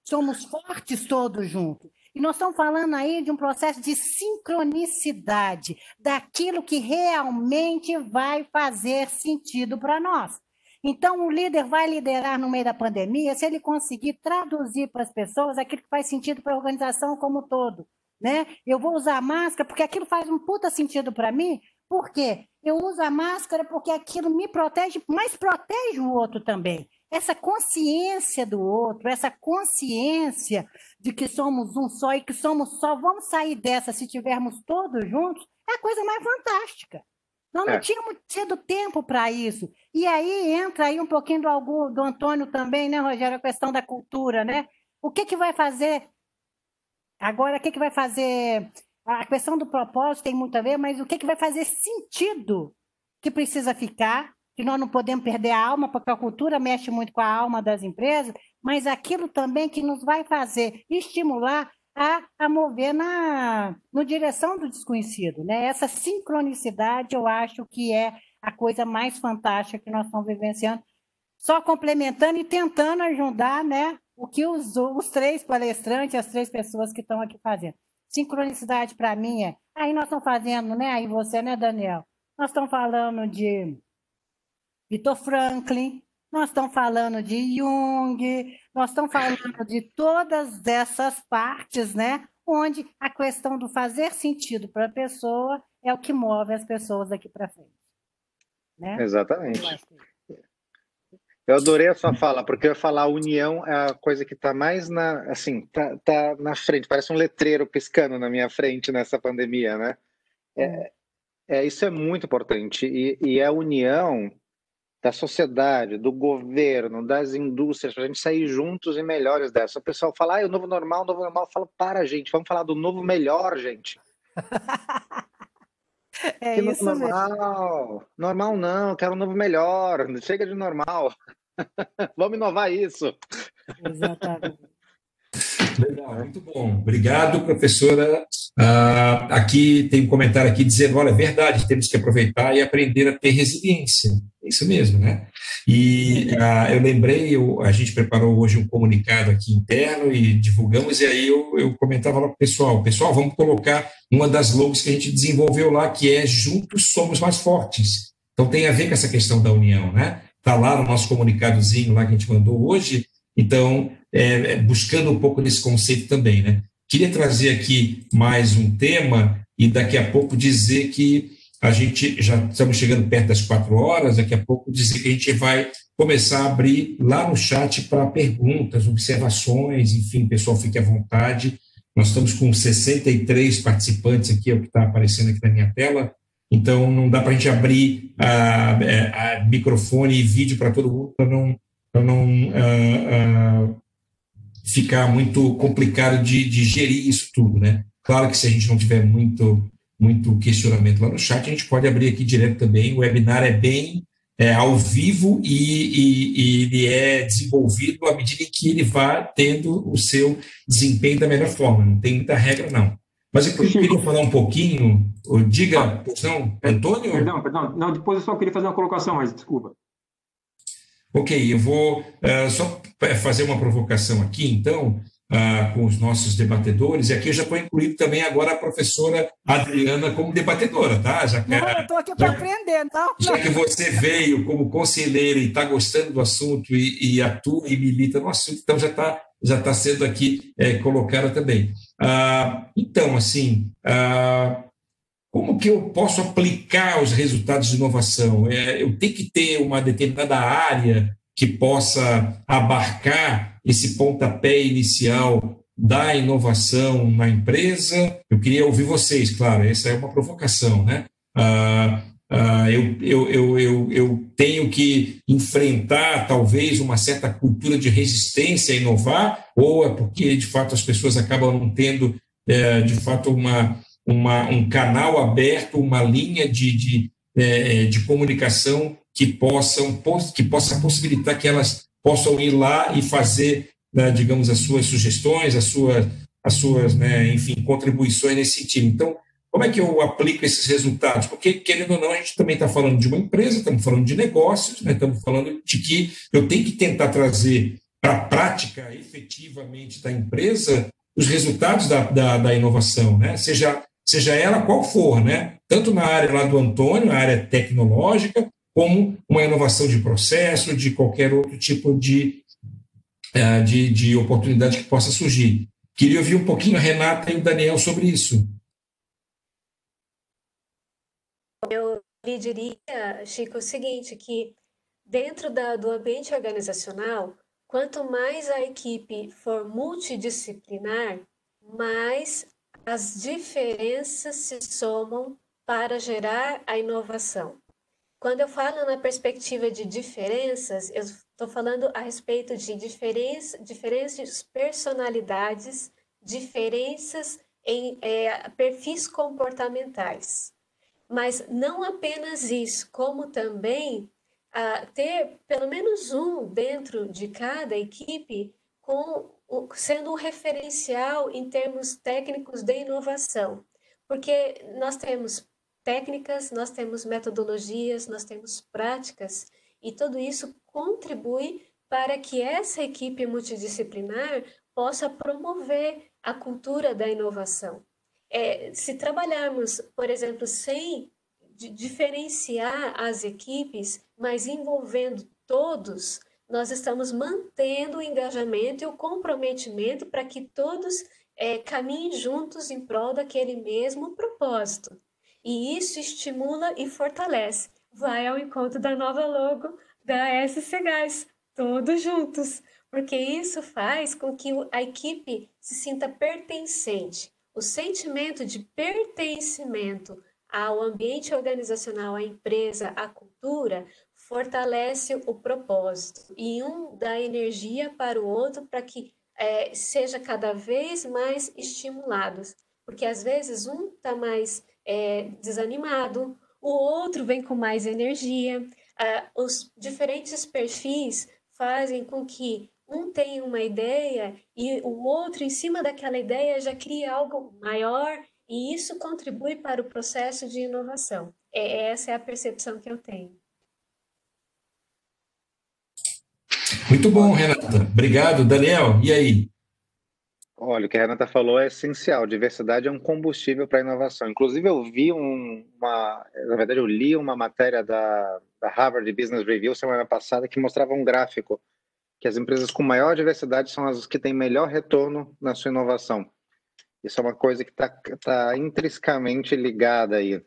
somos fortes todos juntos. E nós estamos falando aí de um processo de sincronicidade, daquilo que realmente vai fazer sentido para nós. Então, o líder vai liderar no meio da pandemia se ele conseguir traduzir para as pessoas aquilo que faz sentido para a organização como um todo, né? Eu vou usar máscara porque aquilo faz um puta sentido para mim. Por quê? Eu uso a máscara porque aquilo me protege, mas protege o outro também. Essa consciência do outro, essa consciência de que somos um só e que somos só, vamos sair dessa se estivermos todos juntos, é a coisa mais fantástica. Nós não tínhamos tido tempo para isso. E aí entra aí um pouquinho do Antônio também, né, Rogério, a questão da cultura, né? O que vai fazer agora, o que vai fazer? A questão do propósito tem muito a ver, mas o que vai fazer sentido que precisa ficar, que nós não podemos perder a alma, porque a cultura mexe muito com a alma das empresas, mas aquilo também que nos vai fazer estimular a mover na direção do desconhecido, né? Essa sincronicidade, eu acho que é a coisa mais fantástica que nós estamos vivenciando, só complementando e tentando ajudar, né, o que os três palestrantes, as três pessoas que estão aqui fazendo. Sincronicidade, para mim, aí nós estamos fazendo, né, aí você, né, Daniel? Nós estamos falando de Viktor Franklin, nós estamos falando de Jung, nós estamos falando de todas essas partes, né? Onde a questão do fazer sentido para a pessoa é o que move as pessoas daqui para frente. Né? Exatamente. Eu adorei a sua fala, porque eu ia falar a união é a coisa que está mais assim, tá na frente, parece um letreiro piscando na minha frente nessa pandemia, né? Isso é muito importante, e a união da sociedade, do governo, das indústrias, para a gente sair juntos e melhores dessa. O pessoal fala, o novo normal, eu falo, gente, vamos falar do novo melhor, gente. Isso normal. mesmo. Normal não, quero um novo melhor, chega de normal. Vamos inovar isso. Exatamente. Legal, muito bom. Obrigado, professora. Aqui tem um comentário aqui dizendo, olha, é verdade, temos que aproveitar e aprender a ter resiliência. É isso mesmo, né? E eu lembrei, a gente preparou hoje um comunicado aqui interno e divulgamos, e aí eu comentava lá para o pessoal, vamos colocar uma das logos que a gente desenvolveu lá, que é Juntos Somos Mais Fortes. Então tem a ver com essa questão da união, né? Está lá no nosso comunicadozinho lá que a gente mandou hoje. Então, buscando um pouco desse conceito também, né? Queria trazer aqui mais um tema e daqui a pouco dizer que a gente já estamos chegando perto das 4 horas, daqui a pouco dizer que a gente vai começar a abrir lá no chat para perguntas, observações, enfim, pessoal, fique à vontade. Nós estamos com 63 participantes aqui, é o que está aparecendo aqui na minha tela, então não dá para a gente abrir a microfone e vídeo para todo mundo, para não ficar muito complicado de gerir isso tudo, né? Claro que se a gente não tiver muito questionamento lá no chat, a gente pode abrir aqui direto também. O webinar é bem ao vivo e ele é desenvolvido à medida que ele vai tendo o seu desempenho da melhor forma. Não tem muita regra, não. Mas eu queria falar um pouquinho, diga, não, Antônio? Perdão. Não, depois eu só queria fazer uma colocação, mas desculpa. Ok, eu vou só fazer uma provocação aqui, então, com os nossos debatedores, e aqui eu já estou incluindo também agora a professora Adriana como debatedora, tá? Não, eu estou aqui para aprender, não. Já que você veio como conselheira e está gostando do assunto e atua e milita no assunto, então já tá sendo aqui colocada também. Então, assim, como que eu posso aplicar os resultados de inovação? Eu tenho que ter uma determinada área que possa abarcar esse pontapé inicial da inovação na empresa? Eu queria ouvir vocês, claro, essa é uma provocação, né? Eu tenho que enfrentar, talvez, uma certa cultura de resistência a inovar, ou é porque, de fato, as pessoas acabam não tendo, de fato, um canal aberto, uma linha de comunicação que possa possibilitar que elas possam ir lá e fazer, né, digamos, as suas sugestões, as suas né, enfim, contribuições nesse sentido. Então, como é que eu aplico esses resultados? Porque, querendo ou não, a gente também está falando de uma empresa, estamos falando de negócios, né, estamos falando de que eu tenho que tentar trazer para a prática, efetivamente, da empresa, os resultados da inovação, né? Seja ela qual for, né? Tanto na área lá do Antônio, a área tecnológica, como uma inovação de processo, de qualquer outro tipo de oportunidade que possa surgir. Queria ouvir um pouquinho a Renata e o Daniel sobre isso. Eu lhe diria, Chico, o seguinte, que dentro do ambiente organizacional, quanto mais a equipe for multidisciplinar, mais as diferenças se somam para gerar a inovação. Quando eu falo na perspectiva de diferenças, eu estou falando a respeito de diferentes personalidades, diferenças em perfis comportamentais. Mas não apenas isso, como também ter pelo menos um dentro de cada equipe sendo um referencial em termos técnicos de inovação. Porque nós temos técnicas, nós temos metodologias, nós temos práticas, e tudo isso contribui para que essa equipe multidisciplinar possa promover a cultura da inovação. Se trabalharmos, por exemplo, sem diferenciar as equipes, mas envolvendo todos, nós estamos mantendo o engajamento e o comprometimento para que todos caminhem juntos em prol daquele mesmo propósito. E isso estimula e fortalece. Vai ao encontro da nova logo da SC Gás, todos juntos, porque isso faz com que a equipe se sinta pertencente. O sentimento de pertencimento ao ambiente organizacional, à empresa, à cultura, fortalece o propósito e um dá energia para o outro para que seja cada vez mais estimulados. Porque às vezes um está mais desanimado, o outro vem com mais energia. Os diferentes perfis fazem com que um tenha uma ideia e o outro, em cima daquela ideia, já cria algo maior, e isso contribui para o processo de inovação. Essa é a percepção que eu tenho. Muito bom, Renata. Obrigado, Daniel. E aí? Olha, o que a Renata falou é essencial. Diversidade é um combustível para a inovação. Inclusive, eu vi na verdade, eu li uma matéria da Harvard Business Review semana passada que mostrava um gráfico que as empresas com maior diversidade são as que têm melhor retorno na sua inovação. Isso é uma coisa que tá intrinsecamente ligada aí.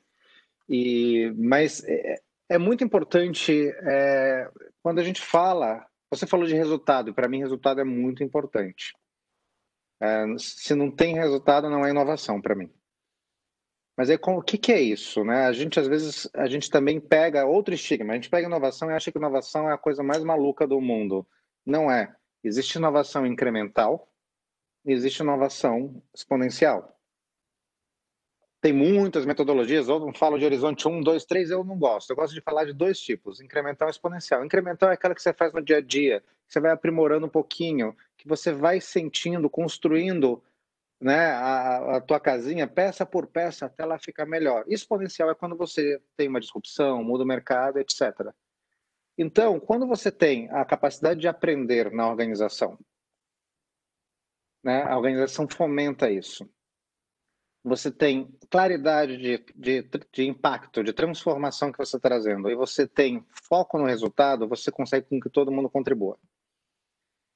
Mas é muito importante quando a gente fala. Você falou de resultado, e para mim resultado é muito importante. Se não tem resultado, não é inovação para mim. Mas aí, o que é isso, né? Às vezes, a gente também pega outro estigma. A gente pega inovação e acha que inovação é a coisa mais maluca do mundo. Não é. Existe inovação incremental e existe inovação exponencial. Tem muitas metodologias, ou não falo de horizonte 1, 2, 3, eu não gosto. Eu gosto de falar de dois tipos, incremental e exponencial. Incremental é aquela que você faz no dia a dia, que você vai aprimorando um pouquinho, que você vai sentindo, construindo, né, a tua casinha peça por peça até ela ficar melhor. Exponencial é quando você tem uma disrupção, muda o mercado, etc. Então, quando você tem a capacidade de aprender na organização, né, a organização fomenta isso. Você tem claridade de impacto, de transformação que você está trazendo, e você tem foco no resultado, você consegue com que todo mundo contribua.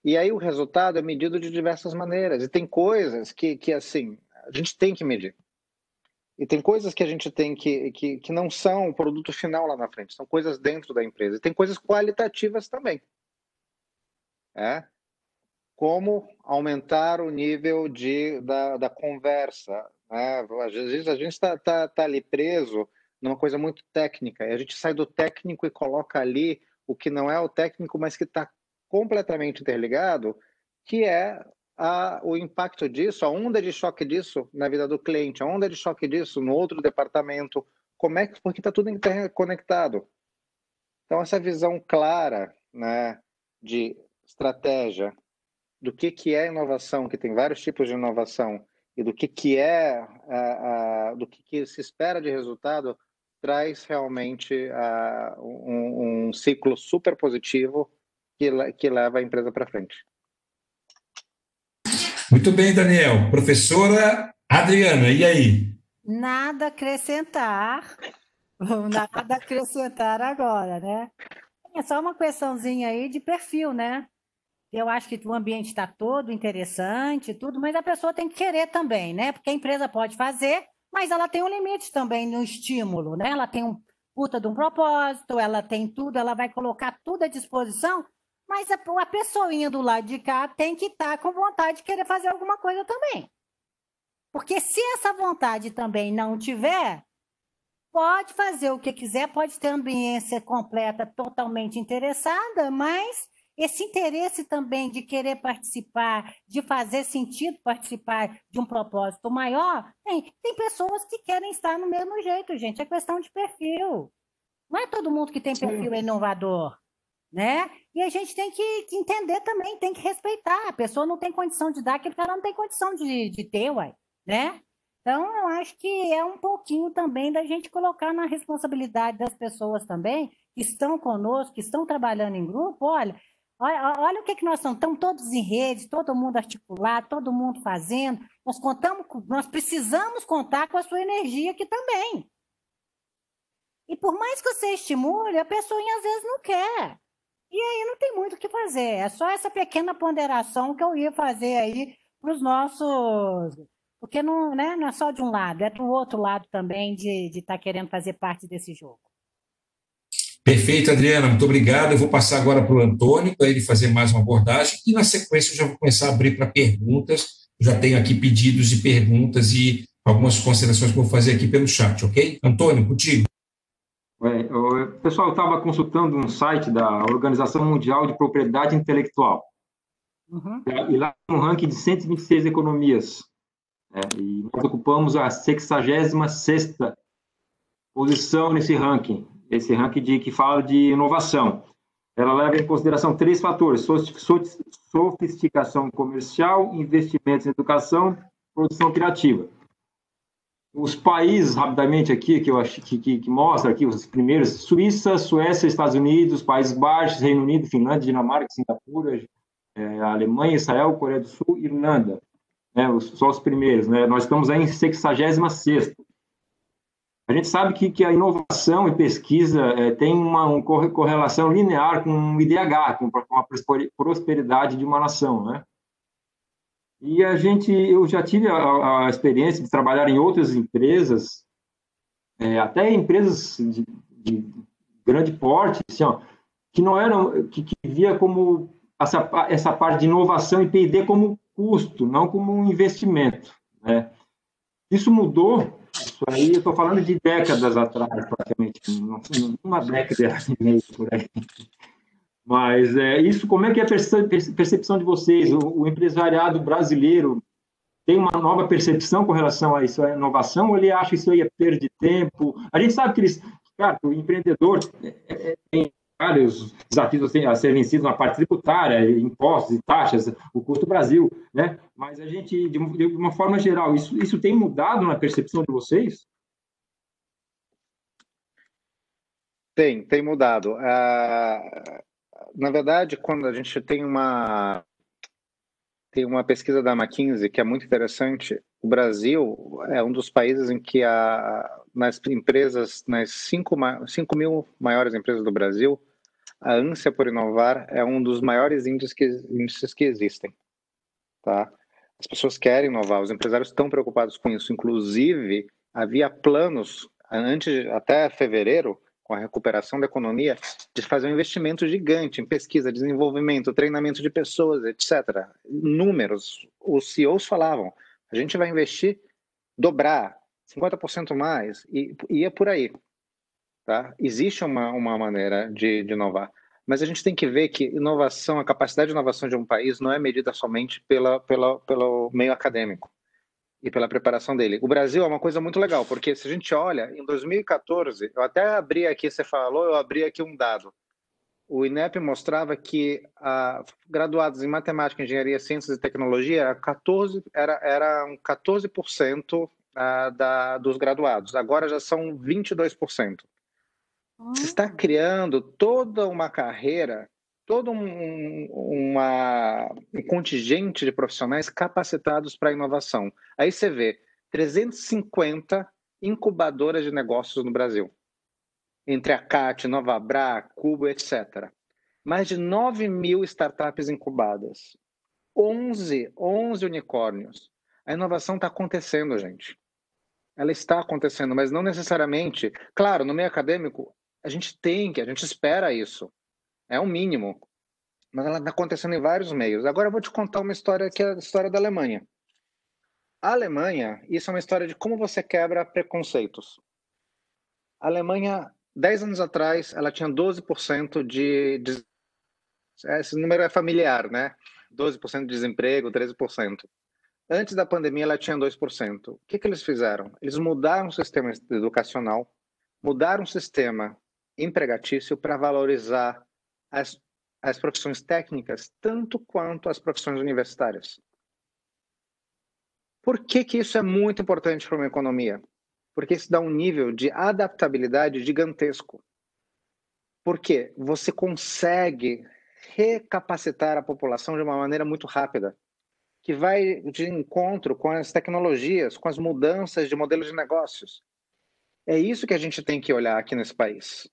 E aí o resultado é medido de diversas maneiras, e tem coisas que assim, a gente tem que medir. E tem coisas que a gente tem que não são o produto final lá na frente, são coisas dentro da empresa. E tem coisas qualitativas também. Como aumentar o nível da conversa, né? Às vezes a gente está ali preso numa coisa muito técnica, e a gente sai do técnico e coloca ali o que não é o técnico, mas que está completamente interligado, que é o impacto disso, a onda de choque disso na vida do cliente, a onda de choque disso no outro departamento, porque está tudo interconectado. Então, essa visão clara, né, de estratégia, do que é inovação, que tem vários tipos de inovação, e do que do que se espera de resultado, traz realmente um ciclo super positivo que leva a empresa para frente. Muito bem, Daniel. Professora Adriana, e aí? Nada a acrescentar, nada a acrescentar agora, né? É só uma questãozinha aí de perfil, né? Eu acho que o ambiente está todo interessante, tudo, mas a pessoa tem que querer também, né? Porque a empresa pode fazer, mas ela tem um limite também no estímulo, né? Ela tem um puta de um propósito, ela tem tudo, ela vai colocar tudo à disposição, mas a pessoinha do lado de cá tem que estar com vontade de querer fazer alguma coisa também. Porque se essa vontade também não tiver, pode fazer o que quiser, pode ter ambiência completa, totalmente interessada, mas esse interesse também de querer participar, de fazer sentido participar de um propósito maior, tem pessoas que querem estar no mesmo jeito, gente. É questão de perfil. Não é todo mundo que tem perfil inovador, né? E a gente tem que entender também, tem que respeitar. A pessoa não tem condição de dar aquilo que ela não tem condição de ter, uai, né? Então, eu acho que é um pouquinho também da gente colocar na responsabilidade das pessoas também, que estão conosco, que estão trabalhando em grupo. Olha o que nós estamos todos em rede, todo mundo articulado, todo mundo fazendo. Nós precisamos contar com a sua energia aqui também. E por mais que você estimule, a pessoa às vezes não quer. E aí não tem muito o que fazer. É só essa pequena ponderação que eu ia fazer aí para os nossos... Porque não, né, não é só de um lado, é do outro lado também de estar querendo fazer parte desse jogo. Perfeito, Adriana, muito obrigado. Eu vou passar agora para o Antônio, para ele fazer mais uma abordagem, e na sequência eu já vou começar a abrir para perguntas. Eu já tenho aqui pedidos de perguntas e algumas considerações que eu vou fazer aqui pelo chat, ok? Antônio, contigo. Pessoal, eu estava consultando um site da Organização Mundial de Propriedade Intelectual. Uhum. E lá tem um ranking de 126 economias. E nós ocupamos a 66ª posição nesse ranking que fala de inovação. ela leva em consideração 3 fatores: sofisticação comercial, investimentos em educação, produção criativa. Os países, rapidamente aqui, que eu acho que mostra aqui, os primeiros: Suíça, Suécia, Estados Unidos, Países Baixos, Reino Unido, Finlândia, Dinamarca, Singapura, Alemanha, Israel, Coreia do Sul, Irlanda, né, só os primeiros, né? Nós estamos aí em 66º. A gente sabe que a inovação e pesquisa tem uma correlação linear com o IDH, com a prosperidade de uma nação, né? E eu já tive a experiência de trabalhar em outras empresas, até empresas de grande porte, assim, ó, que não eram, que via como essa parte de inovação e P&D como custo, não como um investimento, né? Isso mudou. Isso aí eu estou falando de décadas atrás, praticamente, uma década e meia por aí. Mas isso, como é que é a percepção de vocês? O empresariado brasileiro tem uma nova percepção com relação a isso, a inovação, ou ele acha que isso aí é perda de tempo? A gente sabe que o empreendedor tem vários desafios a ser vencidos na parte tributária, impostos e taxas, o custo do Brasil, né? Mas a gente, de uma forma geral, isso tem mudado na percepção de vocês? Tem mudado. Na verdade, quando a gente tem uma pesquisa da McKinsey que é muito interessante, o Brasil é um dos países em que nas 5.000 maiores empresas do Brasil, a ânsia por inovar é um dos maiores índices que existem, tá? As pessoas querem inovar, os empresários estão preocupados com isso. Inclusive, havia planos, até fevereiro, com a recuperação da economia, de fazer um investimento gigante em pesquisa, desenvolvimento, treinamento de pessoas, etc. Números, os CEOs falavam, a gente vai investir, dobrar, 50% mais, e ia por aí. Tá? Existe uma maneira de inovar, mas a gente tem que ver que inovação, a capacidade de inovação de um país não é medida somente pelo meio acadêmico e pela preparação dele. O Brasil é uma coisa muito legal, porque se a gente olha, em 2014, eu até abri aqui, você falou, eu abri aqui um dado. O INEP mostrava que graduados em matemática, engenharia, ciências e tecnologia eram 14% dos graduados. Agora já são 22%. Você está criando toda uma carreira, todo um contingente de profissionais capacitados para a inovação. Aí você vê 350 incubadoras de negócios no Brasil, entre a CAT, Novabra, Cubo, etc. Mais de 9.000 startups incubadas, 11 unicórnios. A inovação está acontecendo, gente. Ela está acontecendo, mas não necessariamente. Claro, no meio acadêmico, a gente espera isso. É o mínimo. Mas ela está acontecendo em vários meios. Agora eu vou te contar uma história que é a história da Alemanha. A Alemanha, isso é uma história de como você quebra preconceitos. A Alemanha, 10 anos atrás, ela tinha 12% esse número é familiar, né? 12% de desemprego, 13%. Antes da pandemia, ela tinha 2%. O que eles fizeram? Eles mudaram o sistema educacional, mudaram o sistema empregatício para valorizar as profissões técnicas tanto quanto as profissões universitárias. Por que isso é muito importante para uma economia? Porque isso dá um nível de adaptabilidade gigantesco. Porque você consegue recapacitar a população de uma maneira muito rápida, que vai de encontro com as tecnologias, com as mudanças de modelos de negócios. É isso que a gente tem que olhar aqui nesse país.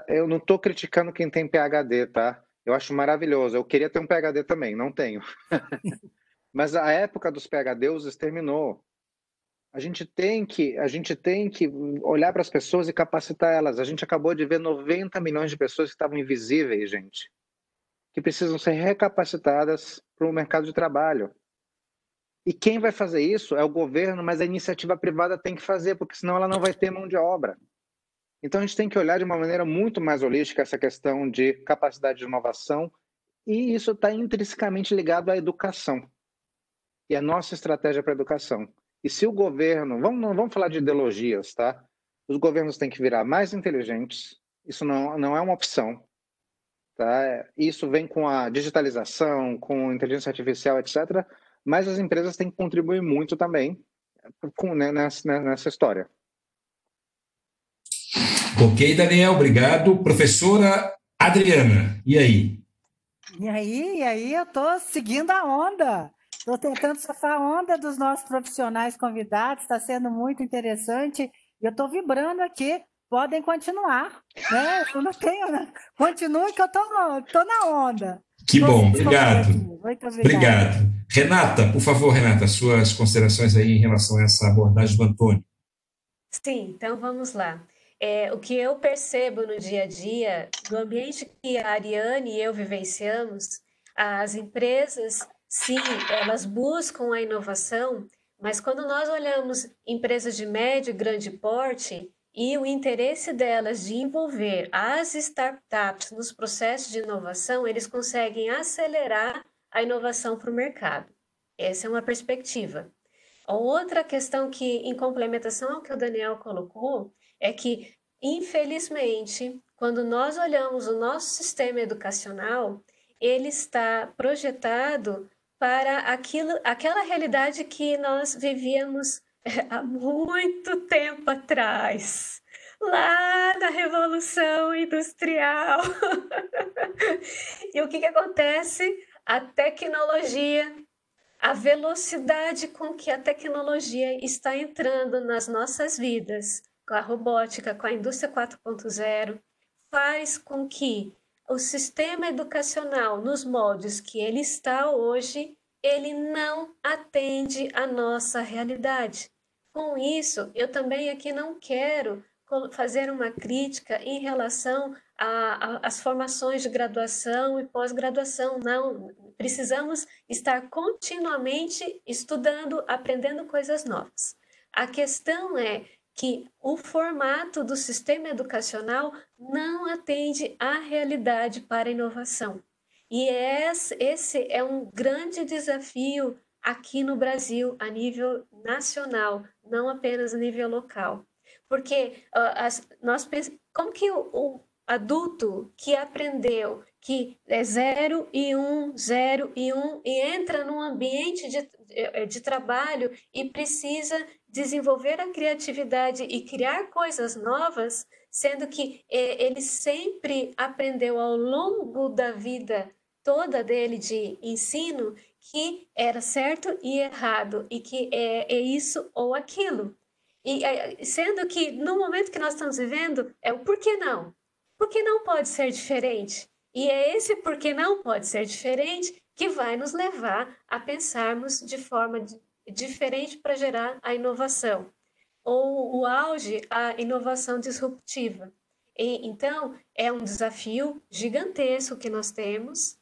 Eu não estou criticando quem tem PhD, tá? Eu acho maravilhoso. Eu queria ter um PhD também, não tenho. Mas a época dos PhDs terminou. A gente tem que olhar para as pessoas e capacitar elas. A gente acabou de ver 90 milhões de pessoas que estavam invisíveis, gente, que precisam ser recapacitadas para o mercado de trabalho. E quem vai fazer isso é o governo, mas a iniciativa privada tem que fazer, porque senão ela não vai ter mão de obra. Então a gente tem que olhar de uma maneira muito mais holística essa questão de capacidade de inovação, e isso está intrinsecamente ligado à educação e à nossa estratégia para a educação. E se o governo, não vamos falar de ideologias, tá? Os governos têm que virar mais inteligentes, isso não é uma opção. tá? Isso vem com a digitalização, com inteligência artificial, etc., mas as empresas têm que contribuir muito também nessa história. Ok, Daniel, obrigado. Professora Adriana, e aí? E aí eu estou seguindo a onda. Estou tentando surfar a onda dos nossos profissionais convidados, está sendo muito interessante. E eu estou vibrando aqui. Podem continuar, né? Eu não tenho, né? Continue que eu estou na onda. Que bom, obrigado. Muito obrigada. Obrigado. Renata, por favor, Renata, suas considerações aí em relação a essa abordagem do Antônio. Sim, então vamos lá. O que eu percebo no dia a dia, no ambiente que a Ariane e eu vivenciamos, as empresas, sim, elas buscam a inovação, mas quando nós olhamos empresas de médio e grande porte e o interesse delas de envolver as startups nos processos de inovação, eles conseguem acelerar a inovação para o mercado. Essa é uma perspectiva. A outra questão que, em complementação ao que o Daniel colocou, é que, infelizmente, quando nós olhamos o nosso sistema educacional, ele está projetado para aquela realidade que nós vivíamos há muito tempo atrás, lá na Revolução Industrial. E o que acontece? A tecnologia, a velocidade com que a tecnologia está entrando nas nossas vidas, com a robótica, com a indústria 4.0, faz com que o sistema educacional, nos moldes que ele está hoje, ele não atende à nossa realidade. Com isso, eu também aqui não quero fazer uma crítica em relação às formações de graduação e pós-graduação. Não, precisamos estar continuamente estudando, aprendendo coisas novas. A questão é que o formato do sistema educacional não atende à realidade para a inovação. E esse é um grande desafio aqui no Brasil, a nível nacional, não apenas a nível local. Porque como que o adulto que aprendeu que é 0 e 1, 0 e 1, e entra num ambiente de trabalho e precisa desenvolver a criatividade e criar coisas novas, sendo que ele sempre aprendeu ao longo da vida toda dele de ensino que era certo e errado, e que é isso ou aquilo. E sendo que no momento que nós estamos vivendo, é o porquê não? Por que não pode ser diferente? E é esse porquê não pode ser diferente que vai nos levar a pensarmos de forma diferente para gerar a inovação. Ou o auge, a inovação disruptiva. Então, é um desafio gigantesco que nós temos.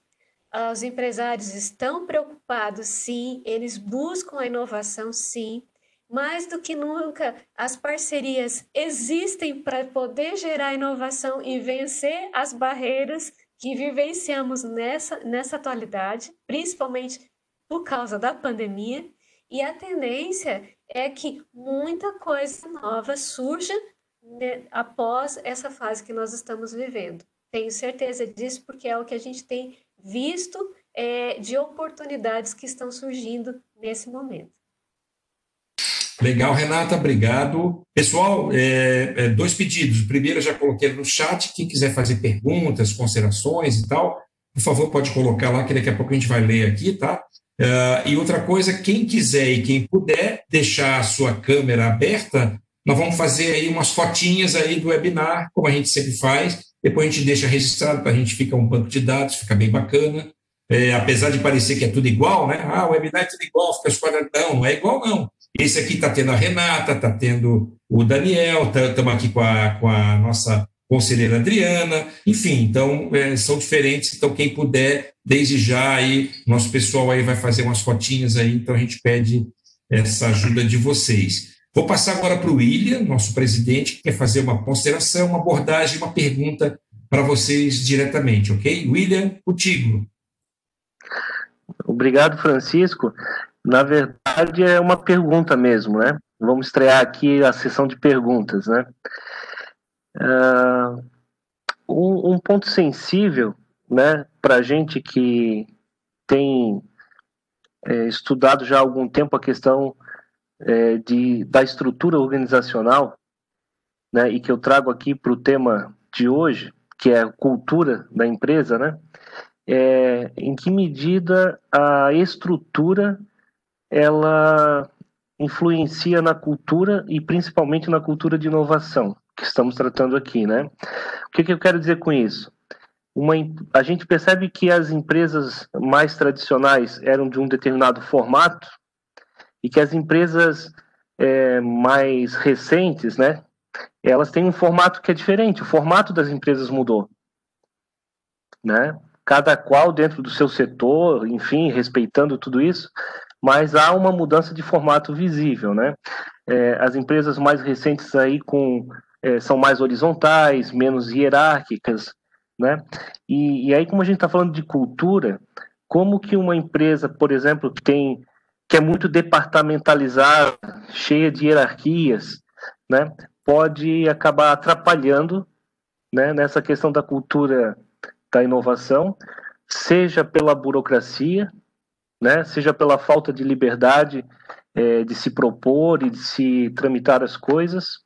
Os empresários estão preocupados, sim, eles buscam a inovação, sim. Mais do que nunca, as parcerias existem para poder gerar inovação e vencer as barreiras que vivenciamos nessa atualidade, principalmente por causa da pandemia, e a tendência é que muita coisa nova surja, né, após essa fase que nós estamos vivendo. Tenho certeza disso, porque é o que a gente tem visto de oportunidades que estão surgindo nesse momento. Legal, Renata, obrigado. Pessoal, 2 pedidos. O primeiro eu já coloquei no chat. Quem quiser fazer perguntas, considerações e tal, por favor, pode colocar lá, que daqui a pouco a gente vai ler aqui, tá? E outra coisa, quem quiser e quem puder deixar a sua câmera aberta, nós vamos fazer aí umas fotinhas aí do webinar, como a gente sempre faz. Depois a gente deixa registrado, para a gente ficar um banco de dados, fica bem bacana. Apesar de parecer que é tudo igual, né? O webinar é tudo igual, fica os quadradão. Não é igual, não. Esse aqui está tendo a Renata, está tendo o Daniel, estamos aqui com a nossa conselheira Adriana, enfim, então são diferentes, então quem puder, desde já aí, nosso pessoal aí vai fazer umas fotinhas aí, então a gente pede essa ajuda de vocês. Vou passar agora para o William, nosso presidente, que quer fazer uma consideração, uma abordagem, uma pergunta para vocês diretamente, ok? William, contigo. Obrigado, Francisco. Na verdade, é uma pergunta mesmo, né? Vamos estrear aqui a sessão de perguntas, né? Um ponto sensível né, para a gente que tem estudado já há algum tempo a questão da estrutura organizacional, né, e que eu trago aqui para o tema de hoje, que é a cultura da empresa, né, em que medida a estrutura ela influencia na cultura e principalmente na cultura de inovação que estamos tratando aqui, né? O que eu quero dizer com isso? A gente percebe que as empresas mais tradicionais eram de um determinado formato e que as empresas mais recentes, né, elas têm um formato que é diferente. O formato das empresas mudou, né? Cada qual dentro do seu setor, enfim, respeitando tudo isso, mas há uma mudança de formato visível, né? As empresas mais recentes aí são mais horizontais, menos hierárquicas, né? E aí, como a gente está falando de cultura, como que uma empresa, por exemplo, que é muito departamentalizada, cheia de hierarquias, né, pode acabar atrapalhando, né, nessa questão da cultura da inovação, seja pela burocracia, né, seja pela falta de liberdade de se propor e de se tramitar as coisas,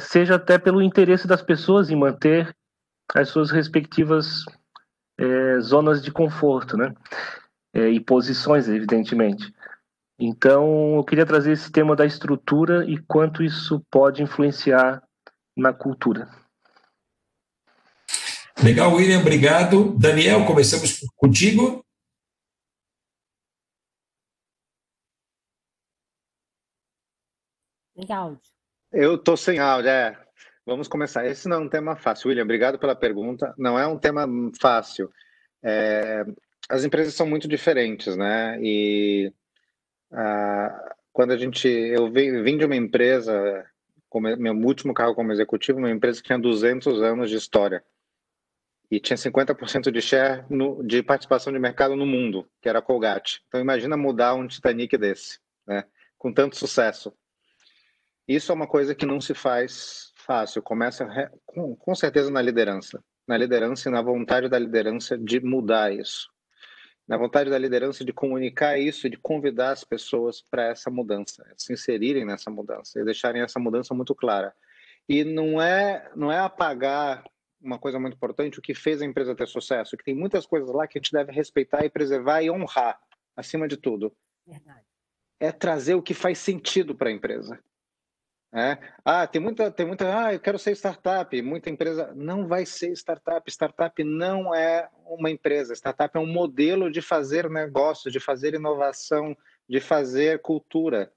seja até pelo interesse das pessoas em manter as suas respectivas zonas de conforto, né, e posições, evidentemente. Então, eu queria trazer esse tema da estrutura e quanto isso pode influenciar na cultura. Legal, William, obrigado. Daniel, começamos contigo. Sem áudio. Eu estou sem áudio, Vamos começar. Esse não é um tema fácil. William, obrigado pela pergunta. Não é um tema fácil. As empresas são muito diferentes, né? E quando eu vim de uma empresa, meu último cargo como executivo, uma empresa que tinha 200 anos de história e tinha 50% de share de participação de mercado no mundo, que era a Colgate. Então imagina mudar um Titanic desse, né? Com tanto sucesso. Isso é uma coisa que não se faz fácil. Começa com certeza na liderança e na vontade da liderança de mudar isso, na vontade da liderança de comunicar isso e de convidar as pessoas para essa mudança, se inserirem nessa mudança e deixarem essa mudança muito clara. E não é apagar uma coisa muito importante, o que fez a empresa ter sucesso, que tem muitas coisas lá que a gente deve respeitar e preservar e honrar, acima de tudo. Verdade. É trazer o que faz sentido para a empresa. Tem muita, eu quero ser startup, muita empresa não vai ser startup. Startup não é uma empresa, startup é um modelo de fazer negócio, de fazer inovação, de fazer cultura,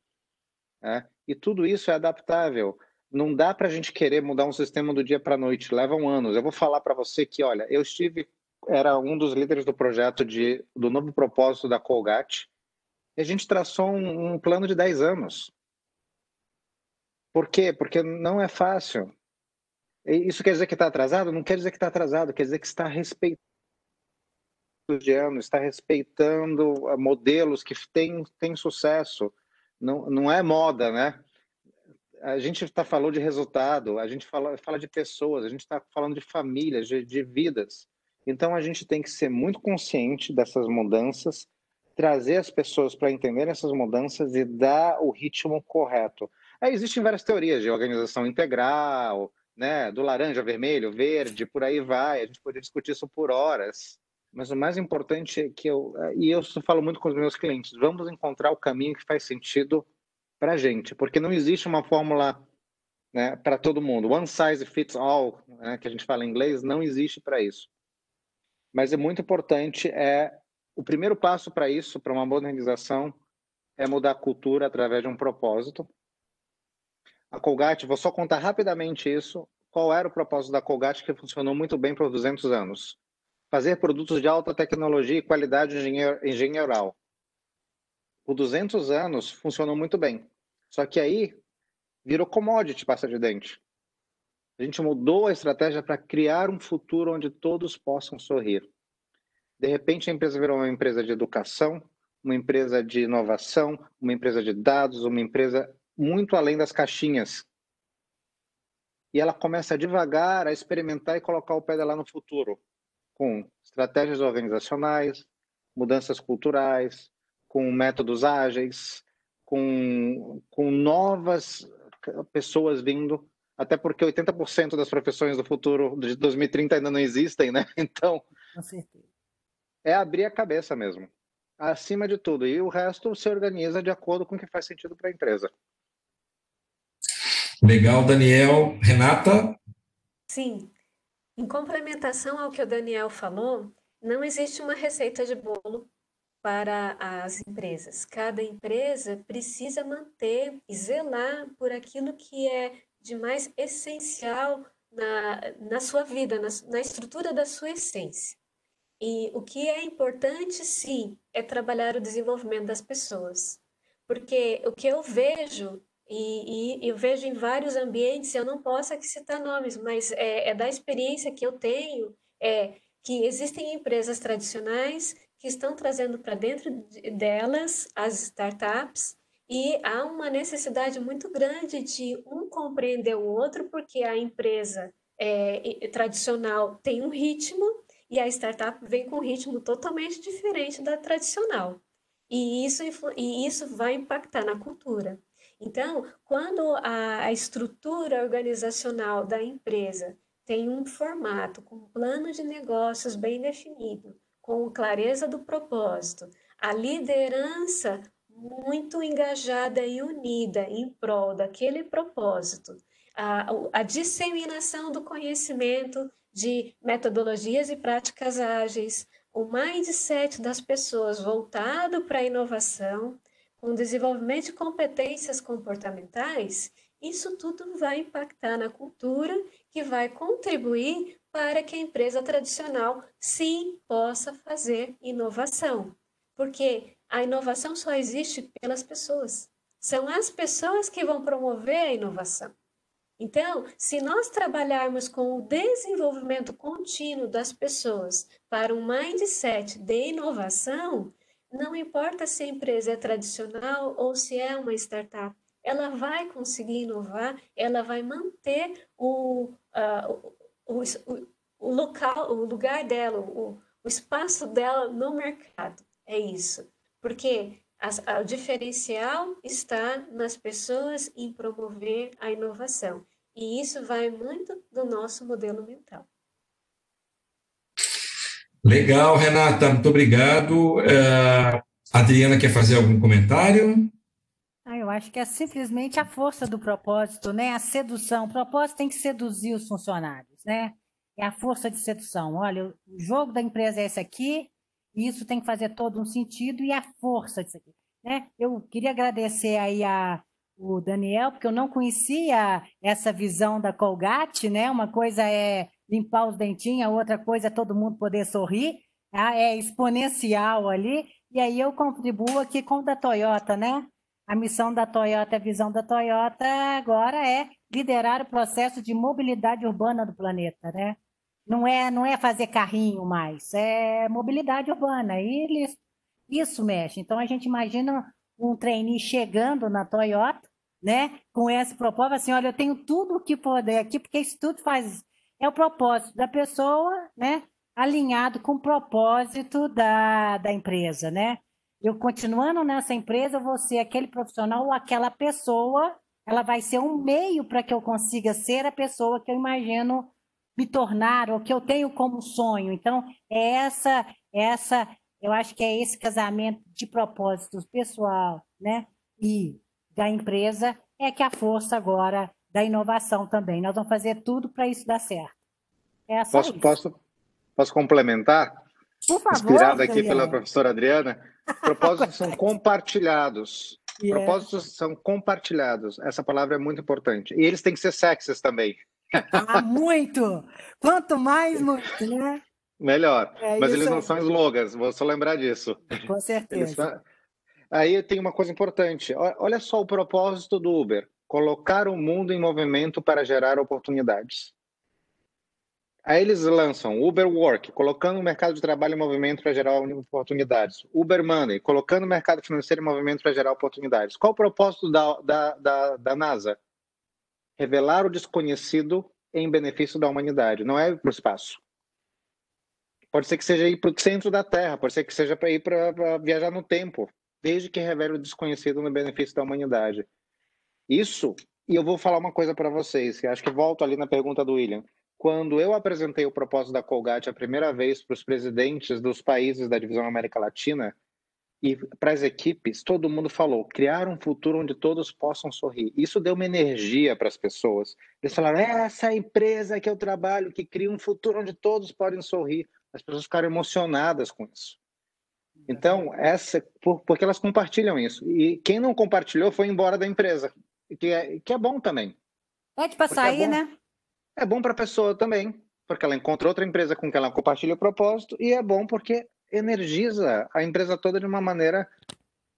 e tudo isso é adaptável. Não dá para a gente querer mudar um sistema do dia para a noite, levam anos. Eu vou falar para você que, olha, era um dos líderes do projeto do novo propósito da Colgate, e a gente traçou um plano de 10 anos. Por quê? Porque não é fácil. Isso quer dizer que está atrasado? Não quer dizer que está atrasado, quer dizer que está respeitando está respeitando modelos que têm sucesso. Não é moda, né? A gente falando de resultado, a gente fala de pessoas, a gente está falando de famílias, de vidas. Então a gente tem que ser muito consciente dessas mudanças, trazer as pessoas para entender essas mudanças e dar o ritmo correto. Aí existem várias teorias de organização integral, né, do laranja, vermelho, verde, por aí vai. A gente poderia discutir isso por horas. Mas o mais importante é que eu falo muito com os meus clientes, vamos encontrar o caminho que faz sentido para a gente, porque não existe uma fórmula, né, para todo mundo. One size fits all, né, que a gente fala em inglês, não existe para isso. Mas é muito importante, o primeiro passo para isso, para uma modernização, é mudar a cultura através de um propósito. A Colgate, vou só contar rapidamente isso. Qual era o propósito da Colgate que funcionou muito bem por 200 anos? Fazer produtos de alta tecnologia e qualidade engenheiral. Por 200 anos funcionou muito bem. Só que aí virou commodity pasta de dente. A gente mudou a estratégia para criar um futuro onde todos possam sorrir. De repente a empresa virou uma empresa de educação, uma empresa de inovação, uma empresa de dados, uma empresa muito além das caixinhas. E ela começa devagar a experimentar e colocar o pé dela no futuro. com estratégias organizacionais, mudanças culturais, com métodos ágeis, com novas pessoas vindo, até porque 80% das profissões do futuro de 2030 ainda não existem, né? Então, Com certeza. é abrir a cabeça mesmo, acima de tudo. E o resto se organiza de acordo com o que faz sentido para a empresa. Legal, Daniel. Renata? Sim, em complementação ao que o Daniel falou, não existe uma receita de bolo para as empresas. Cada empresa precisa manter e zelar por aquilo que é de mais essencial na sua vida, na estrutura da sua essência. E o que é importante, sim, é trabalhar o desenvolvimento das pessoas. Porque o que eu vejo, e eu vejo em vários ambientes, eu não posso aqui citar nomes, mas é da experiência que eu tenho, é que existem empresas tradicionais que estão trazendo para dentro delas as startups, e há uma necessidade muito grande de um compreender o outro, porque a empresa tradicional tem um ritmo, e a startup vem com um ritmo totalmente diferente da tradicional. E isso vai impactar na cultura. Então, quando a estrutura organizacional da empresa tem um formato, com um plano de negócios bem definido, com clareza do propósito, a liderança muito engajada e unida em prol daquele propósito, a disseminação do conhecimento de metodologias e práticas ágeis, o mindset das pessoas voltado para a inovação, com desenvolvimento de competências comportamentais, isso tudo vai impactar na cultura, que vai contribuir para que a empresa tradicional sim possa fazer inovação. Porque a inovação só existe pelas pessoas. São as pessoas que vão promover a inovação. Então, se nós trabalharmos com o desenvolvimento contínuo das pessoas para um mindset de inovação, não importa se a empresa é tradicional ou se é uma startup, ela vai conseguir inovar, ela vai manter o local, o lugar dela, o espaço dela no mercado. É isso. Porque o diferencial está nas pessoas em promover a inovação. E isso vai muito do nosso modelo mental. Legal, Renata, muito obrigado. Adriana quer fazer algum comentário? Eu acho que é simplesmente a força do propósito, né? A sedução. O propósito tem que seduzir os funcionários, né? É a força de sedução. Olha, o jogo da empresa é esse aqui, e isso tem que fazer todo um sentido, e a força disso aqui, né? Eu queria agradecer aí o Daniel, porque eu não conhecia essa visão da Colgate, né? Uma coisa é limpar os dentinhos, a outra coisa é todo mundo poder sorrir, tá? É exponencial ali, e aí eu contribuo aqui com o da Toyota, né? A missão da Toyota, a visão da Toyota agora é liderar o processo de mobilidade urbana do planeta, né? Não é fazer carrinho mais, é mobilidade urbana. E isso mexe. Então a gente imagina um trainee chegando na Toyota, né? Com esse propósito, assim, olha, eu tenho tudo o que poder aqui, porque isso tudo é o propósito da pessoa, né? Alinhado com o propósito da empresa, né? Eu continuando nessa empresa, eu vou ser aquele profissional ou aquela pessoa, ela vai ser um meio para que eu consiga ser a pessoa que eu imagino me tornar, ou que eu tenho como sonho. Então, eu acho que é esse casamento de propósitos pessoal, né, e da empresa, é que é a força agora da inovação também. Nós vamos fazer tudo para isso dar certo. É só isso. Posso complementar? Por favor, inspirado aqui Daniel. pela professora Adriana, propósitos são compartilhados. Yeah. Propósitos são compartilhados. Essa palavra é muito importante. E eles têm que ser sexys também. Muito! Quanto mais, muito, né? Melhor. Mas eles não aí. são slogans, vou só lembrar disso. Com certeza. Aí tem uma coisa importante. Olha só o propósito do Uber: colocar o mundo em movimento para gerar oportunidades. Aí eles lançam Uber Work, colocando o mercado de trabalho em movimento para gerar oportunidades. Uber Money, colocando o mercado financeiro em movimento para gerar oportunidades. Qual o propósito da NASA? Revelar o desconhecido em benefício da humanidade, não é para o espaço. Pode ser que seja ir para o centro da Terra, pode ser que seja para ir para viajar no tempo, desde que revele o desconhecido no benefício da humanidade. Isso, e eu vou falar uma coisa para vocês, que acho que volto ali na pergunta do William. Quando eu apresentei o propósito da Colgate a primeira vez para os presidentes dos países da divisão América Latina e para as equipes, todo mundo falou, criar um futuro onde todos possam sorrir. Isso deu uma energia para as pessoas. Eles falaram, essa empresa que eu trabalho, que cria um futuro onde todos podem sorrir. As pessoas ficaram emocionadas com isso. Então, porque elas compartilham isso. E quem não compartilhou foi embora da empresa, que é bom também. Pede para sair, né? É bom para a pessoa também, porque ela encontra outra empresa com quem ela compartilha o propósito, e é bom porque energiza a empresa toda de uma maneira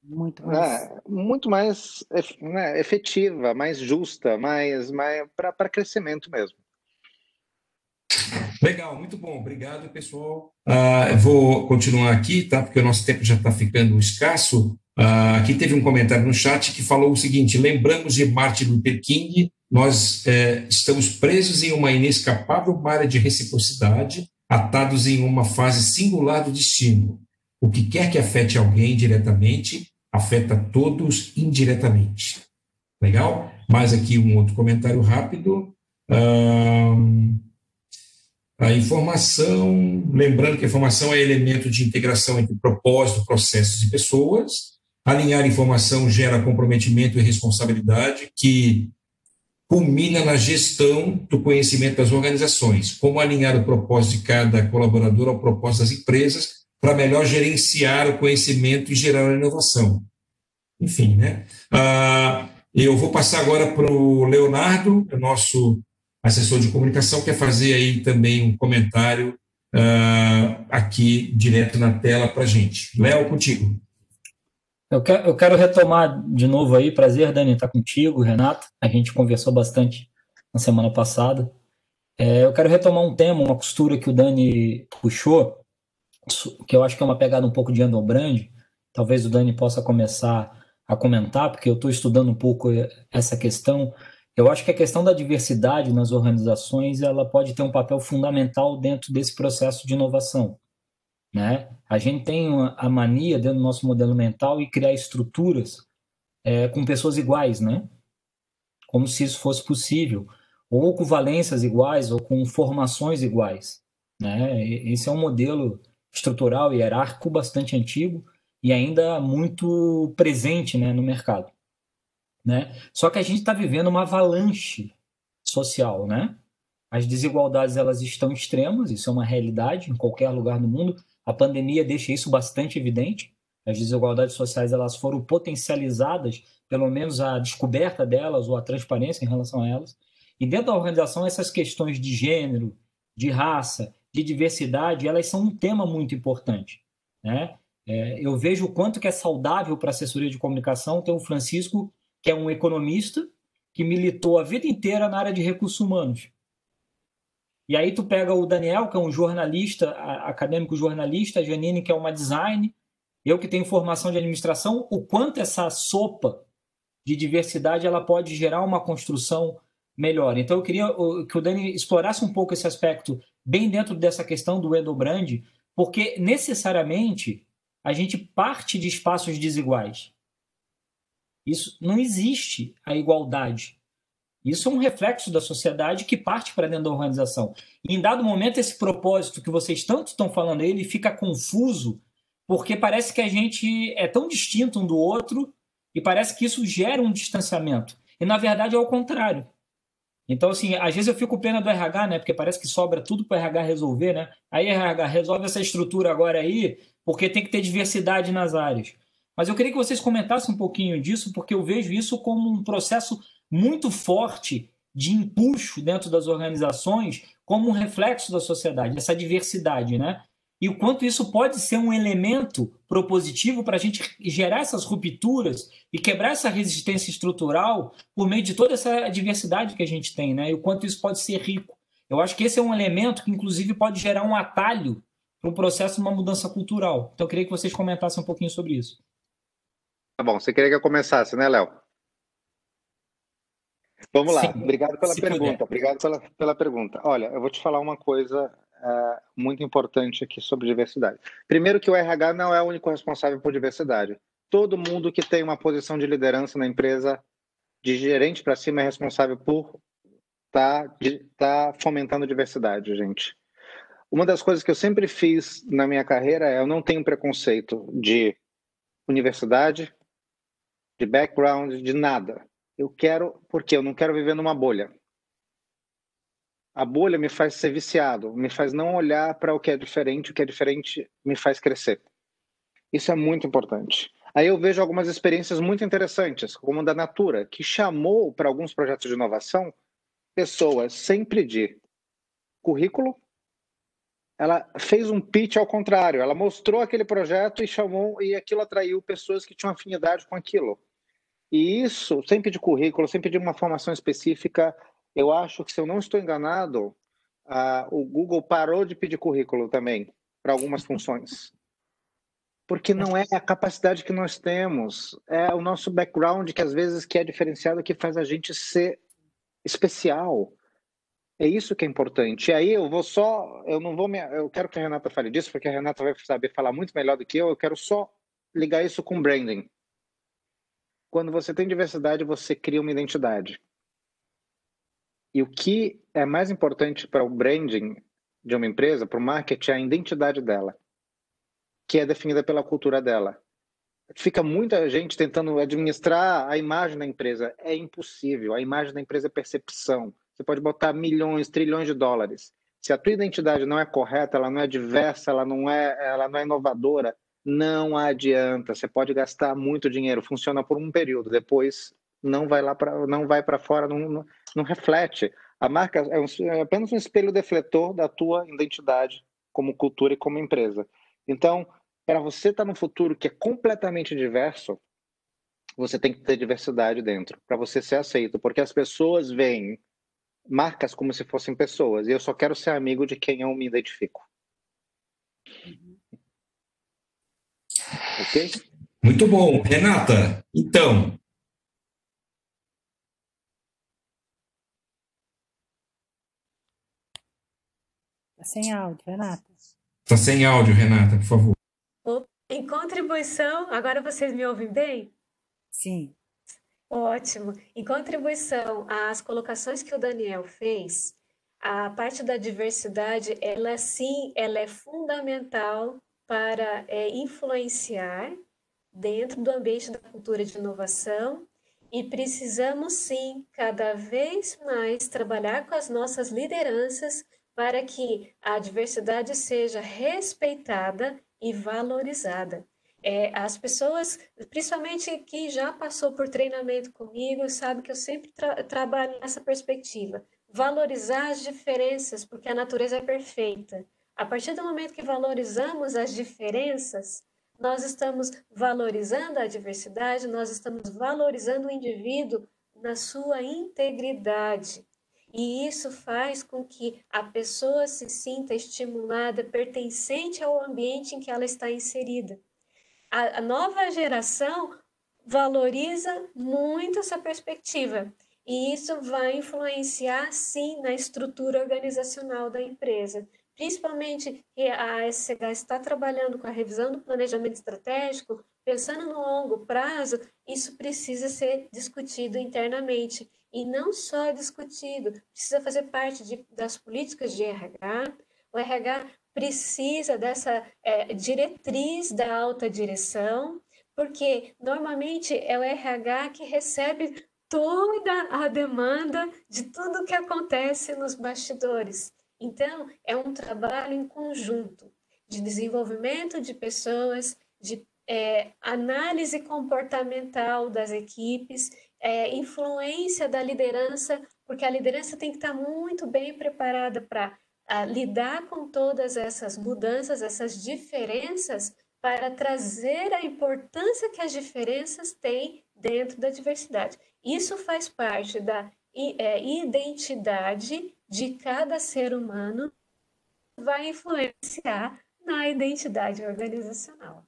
muito mais efetiva, mais justa, mais para crescimento mesmo. Legal, muito bom, obrigado, pessoal. Eu vou continuar aqui, tá? Porque o nosso tempo já está ficando escasso. Aqui teve um comentário no chat que falou o seguinte: lembramos de Martin Luther King, nós estamos presos em uma inescapável malha de reciprocidade, atados em uma fase singular do destino. O que quer que afete alguém diretamente, afeta todos indiretamente. Legal? Mais aqui um outro comentário rápido. A informação, lembrando que a informação é elemento de integração entre propósito, processos e pessoas. Alinhar informação gera comprometimento e responsabilidade, que culmina na gestão do conhecimento das organizações. Como alinhar o propósito de cada colaborador ao propósito das empresas para melhor gerenciar o conhecimento e gerar a inovação. Enfim, né? Eu vou passar agora para o Leonardo, nosso assessor de comunicação, quer fazer aí também um comentário aqui direto na tela para a gente. Léo, contigo. Eu quero retomar de novo aí, prazer, Dani, estar contigo, Renato, a gente conversou bastante na semana passada. Eu quero retomar um tema, uma costura que o Dani puxou, que eu acho que é uma pegada um pouco de Endobrand, talvez o Dani possa começar a comentar, porque eu estou estudando um pouco essa questão. Eu acho que a questão da diversidade nas organizações, ela pode ter um papel fundamental dentro desse processo de inovação, né? A gente tem a mania dentro do nosso modelo mental de criar estruturas com pessoas iguais, né? Como se isso fosse possível, ou com valências iguais, ou com formações iguais, né? Esse é um modelo estrutural e hierárquico bastante antigo e ainda muito presente, né, no mercado, né? Só que a gente está vivendo uma avalanche social, né? As desigualdades, elas estão extremas, isso é uma realidade em qualquer lugar do mundo. A pandemia deixa isso bastante evidente. As desigualdades sociais, elas foram potencializadas, pelo menos a descoberta delas ou a transparência em relação a elas. E dentro da organização, essas questões de gênero, de raça, de diversidade, elas são um tema muito importante, né? Eu vejo o quanto que é saudável para a assessoria de comunicação ter o Francisco, que é um economista, que militou a vida inteira na área de recursos humanos. E aí tu pega o Daniel, que é um jornalista, acadêmico jornalista, a Janine, que é uma design, eu que tenho formação de administração, o quanto essa sopa de diversidade ela pode gerar uma construção melhor. Então eu queria que o Dani explorasse um pouco esse aspecto bem dentro dessa questão do Endobrand, porque necessariamente a gente parte de espaços desiguais. Isso não existe a igualdade. Isso é um reflexo da sociedade que parte para dentro da organização. E em dado momento, esse propósito que vocês tanto estão falando, ele fica confuso, porque parece que a gente é tão distinto um do outro e parece que isso gera um distanciamento. E, na verdade, é o contrário. Então, assim, às vezes eu fico com pena do RH, né? Porque parece que sobra tudo para o RH resolver, né? Aí, RH, resolve essa estrutura agora aí, porque tem que ter diversidade nas áreas. Mas eu queria que vocês comentassem um pouquinho disso, porque eu vejo isso como um processo muito forte de empuxo dentro das organizações, como um reflexo da sociedade, essa diversidade, né? E o quanto isso pode ser um elemento propositivo para a gente gerar essas rupturas e quebrar essa resistência estrutural por meio de toda essa diversidade que a gente tem, né? E o quanto isso pode ser rico. Eu acho que esse é um elemento que, inclusive, pode gerar um atalho para um processo de uma mudança cultural. Então, eu queria que vocês comentassem um pouquinho sobre isso. Tá bom, você queria que eu começasse, né, Léo? Vamos lá, Sim, obrigado pela pergunta, puder. obrigado pela pergunta. Olha, eu vou te falar uma coisa, muito importante aqui sobre diversidade. Primeiro que o RH não é o único responsável por diversidade. Todo mundo que tem uma posição de liderança na empresa, de gerente para cima, é responsável por tá fomentando diversidade, gente. Uma das coisas que eu sempre fiz na minha carreira é eu não tenho preconceito de universidade, de background, de nada. Porque eu não quero viver numa bolha. A bolha me faz ser viciado, me faz não olhar para o que é diferente me faz crescer. Isso é muito importante. Aí eu vejo algumas experiências muito interessantes, como a da Natura, que chamou para alguns projetos de inovação pessoas sempre de currículo. Ela fez um pitch ao contrário, ela mostrou aquele projeto e aquilo atraiu pessoas que tinham afinidade com aquilo. E isso, sempre de currículo, sempre de uma formação específica, eu acho que, se eu não estou enganado, o Google parou de pedir currículo também para algumas funções. Porque não é a capacidade que nós temos, é o nosso background que às vezes que é diferenciado, que faz a gente ser especial. É isso que é importante. E aí eu quero que a Renata fale disso, porque a Renata vai saber falar muito melhor do que eu quero só ligar isso com branding. Quando você tem diversidade, você cria uma identidade. E o que é mais importante para o branding de uma empresa, para o marketing, é a identidade dela, que é definida pela cultura dela. Fica muita gente tentando administrar a imagem da empresa. É impossível. A imagem da empresa é percepção. Você pode botar milhões, trilhões de dólares. Se a tua identidade não é correta, ela não é diversa, ela não é inovadora, não adianta. Você pode gastar muito dinheiro, funciona por um período, depois não vai para fora, não reflete. A marca é apenas um espelho defletor da tua identidade como cultura e como empresa. Então, para você estar no futuro que é completamente diverso, você tem que ter diversidade dentro, para você ser aceito, porque as pessoas veem marcas como se fossem pessoas, e eu só quero ser amigo de quem eu me identifico. Ok? Muito bom. Renata, então... Tá sem áudio, Renata. Está sem áudio, Renata, por favor. Em contribuição, agora vocês me ouvem bem? Sim. Ótimo. Em contribuição às colocações que o Daniel fez, a parte da diversidade, ela sim, ela é fundamental para influenciar dentro do ambiente da cultura de inovação, e precisamos sim, cada vez mais, trabalhar com as nossas lideranças para que a diversidade seja respeitada e valorizada. As pessoas, principalmente quem já passou por treinamento comigo, sabe que eu sempre trabalho nessa perspectiva. Valorizar as diferenças, porque a natureza é perfeita. A partir do momento que valorizamos as diferenças, nós estamos valorizando a diversidade, nós estamos valorizando o indivíduo na sua integridade. E isso faz com que a pessoa se sinta estimulada, pertencente ao ambiente em que ela está inserida. A nova geração valoriza muito essa perspectiva, e isso vai influenciar, sim, na estrutura organizacional da empresa. Principalmente que a SCH está trabalhando com a revisão do planejamento estratégico, pensando no longo prazo, isso precisa ser discutido internamente. E não só discutido, precisa fazer parte das políticas de RH. O RH precisa dessa diretriz da alta direção, porque normalmente é o RH que recebe toda a demanda de tudo que acontece nos bastidores. Então, é um trabalho em conjunto de desenvolvimento de pessoas, de análise comportamental das equipes, influência da liderança, porque a liderança tem que estar muito bem preparada para lidar com todas essas mudanças, essas diferenças, para trazer a importância que as diferenças têm dentro da diversidade. Isso faz parte da identidade de cada ser humano, vai influenciar na identidade organizacional.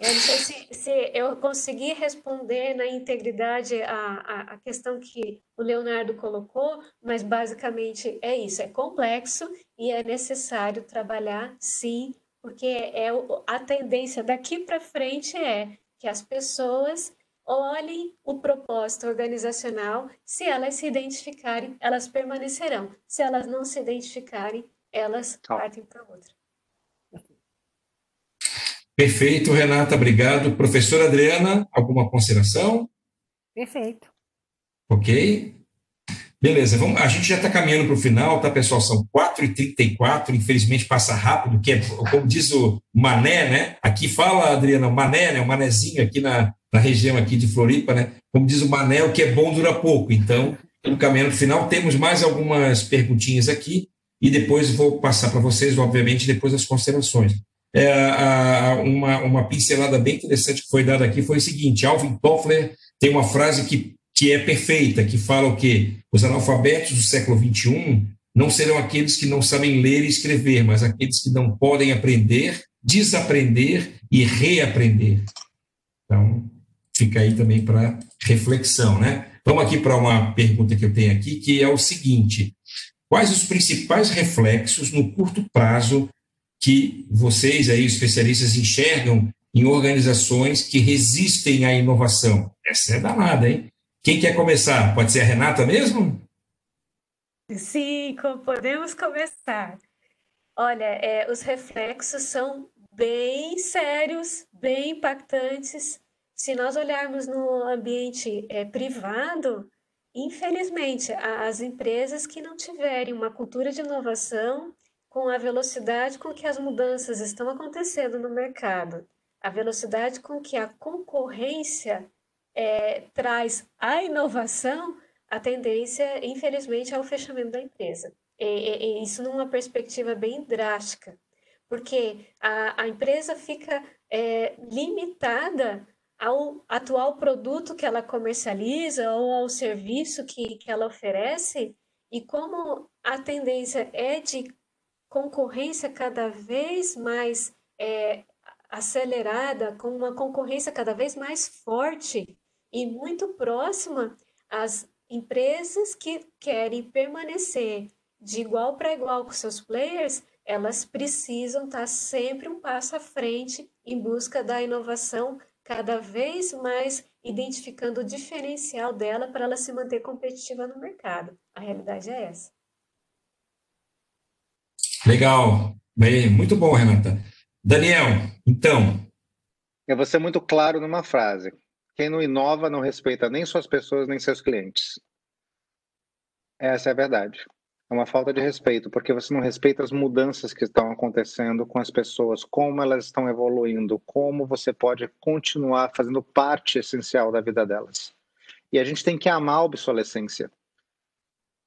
Eu não sei se eu consegui responder na integridade a questão que o Leonardo colocou, mas basicamente é isso, é complexo e é necessário trabalhar, sim, porque a tendência daqui para frente é que as pessoas olhem o propósito organizacional, se elas se identificarem, elas permanecerão, se elas não se identificarem, elas partem para outra. Perfeito, Renata, obrigado. Professora Adriana, alguma consideração? Perfeito. Ok. Beleza, a gente já está caminhando para o final, tá, pessoal? São 4h34, infelizmente passa rápido, que é, como diz o Mané, né? Aqui fala, Adriana, o Mané, né? O Manezinho aqui na região aqui de Floripa, né? Como diz o Mané, o que é bom dura pouco. Então, no caminhando para o final, temos mais algumas perguntinhas aqui e depois vou passar para vocês, obviamente, depois as considerações. Uma pincelada bem interessante que foi dada aqui foi o seguinte: Alvin Toffler tem uma frase que é perfeita, que fala o quê? Os analfabetos do século XXI não serão aqueles que não sabem ler e escrever, mas aqueles que não podem aprender, desaprender e reaprender. Então, fica aí também para reflexão, né? Vamos aqui para uma pergunta que eu tenho aqui, que é o seguinte: quais os principais reflexos no curto prazo que vocês aí, especialistas, enxergam em organizações que resistem à inovação? Essa é danada, hein? Quem quer começar? Pode ser a Renata mesmo? Sim, podemos começar. Olha, os reflexos são bem sérios, bem impactantes. Se nós olharmos no ambiente privado, infelizmente, as empresas que não tiverem uma cultura de inovação, com a velocidade com que as mudanças estão acontecendo no mercado, a velocidade com que a concorrência traz a inovação, a tendência, infelizmente, é o fechamento da empresa. E isso numa perspectiva bem drástica, porque a empresa fica limitada ao atual produto que ela comercializa ou ao serviço que ela oferece, e como a tendência é de concorrência cada vez mais acelerada, com uma concorrência cada vez mais forte e muito próxima, as empresas que querem permanecer de igual para igual com seus players, elas precisam estar sempre um passo à frente em busca da inovação, cada vez mais identificando o diferencial dela para ela se manter competitiva no mercado. A realidade é essa. Legal. Bem, muito bom, Renata. Daniel, então. Eu vou ser muito claro numa frase: quem não inova não respeita nem suas pessoas, nem seus clientes. Essa é a verdade. É uma falta de respeito, porque você não respeita as mudanças que estão acontecendo com as pessoas, como elas estão evoluindo, como você pode continuar fazendo parte essencial da vida delas. E a gente tem que amar a obsolescência,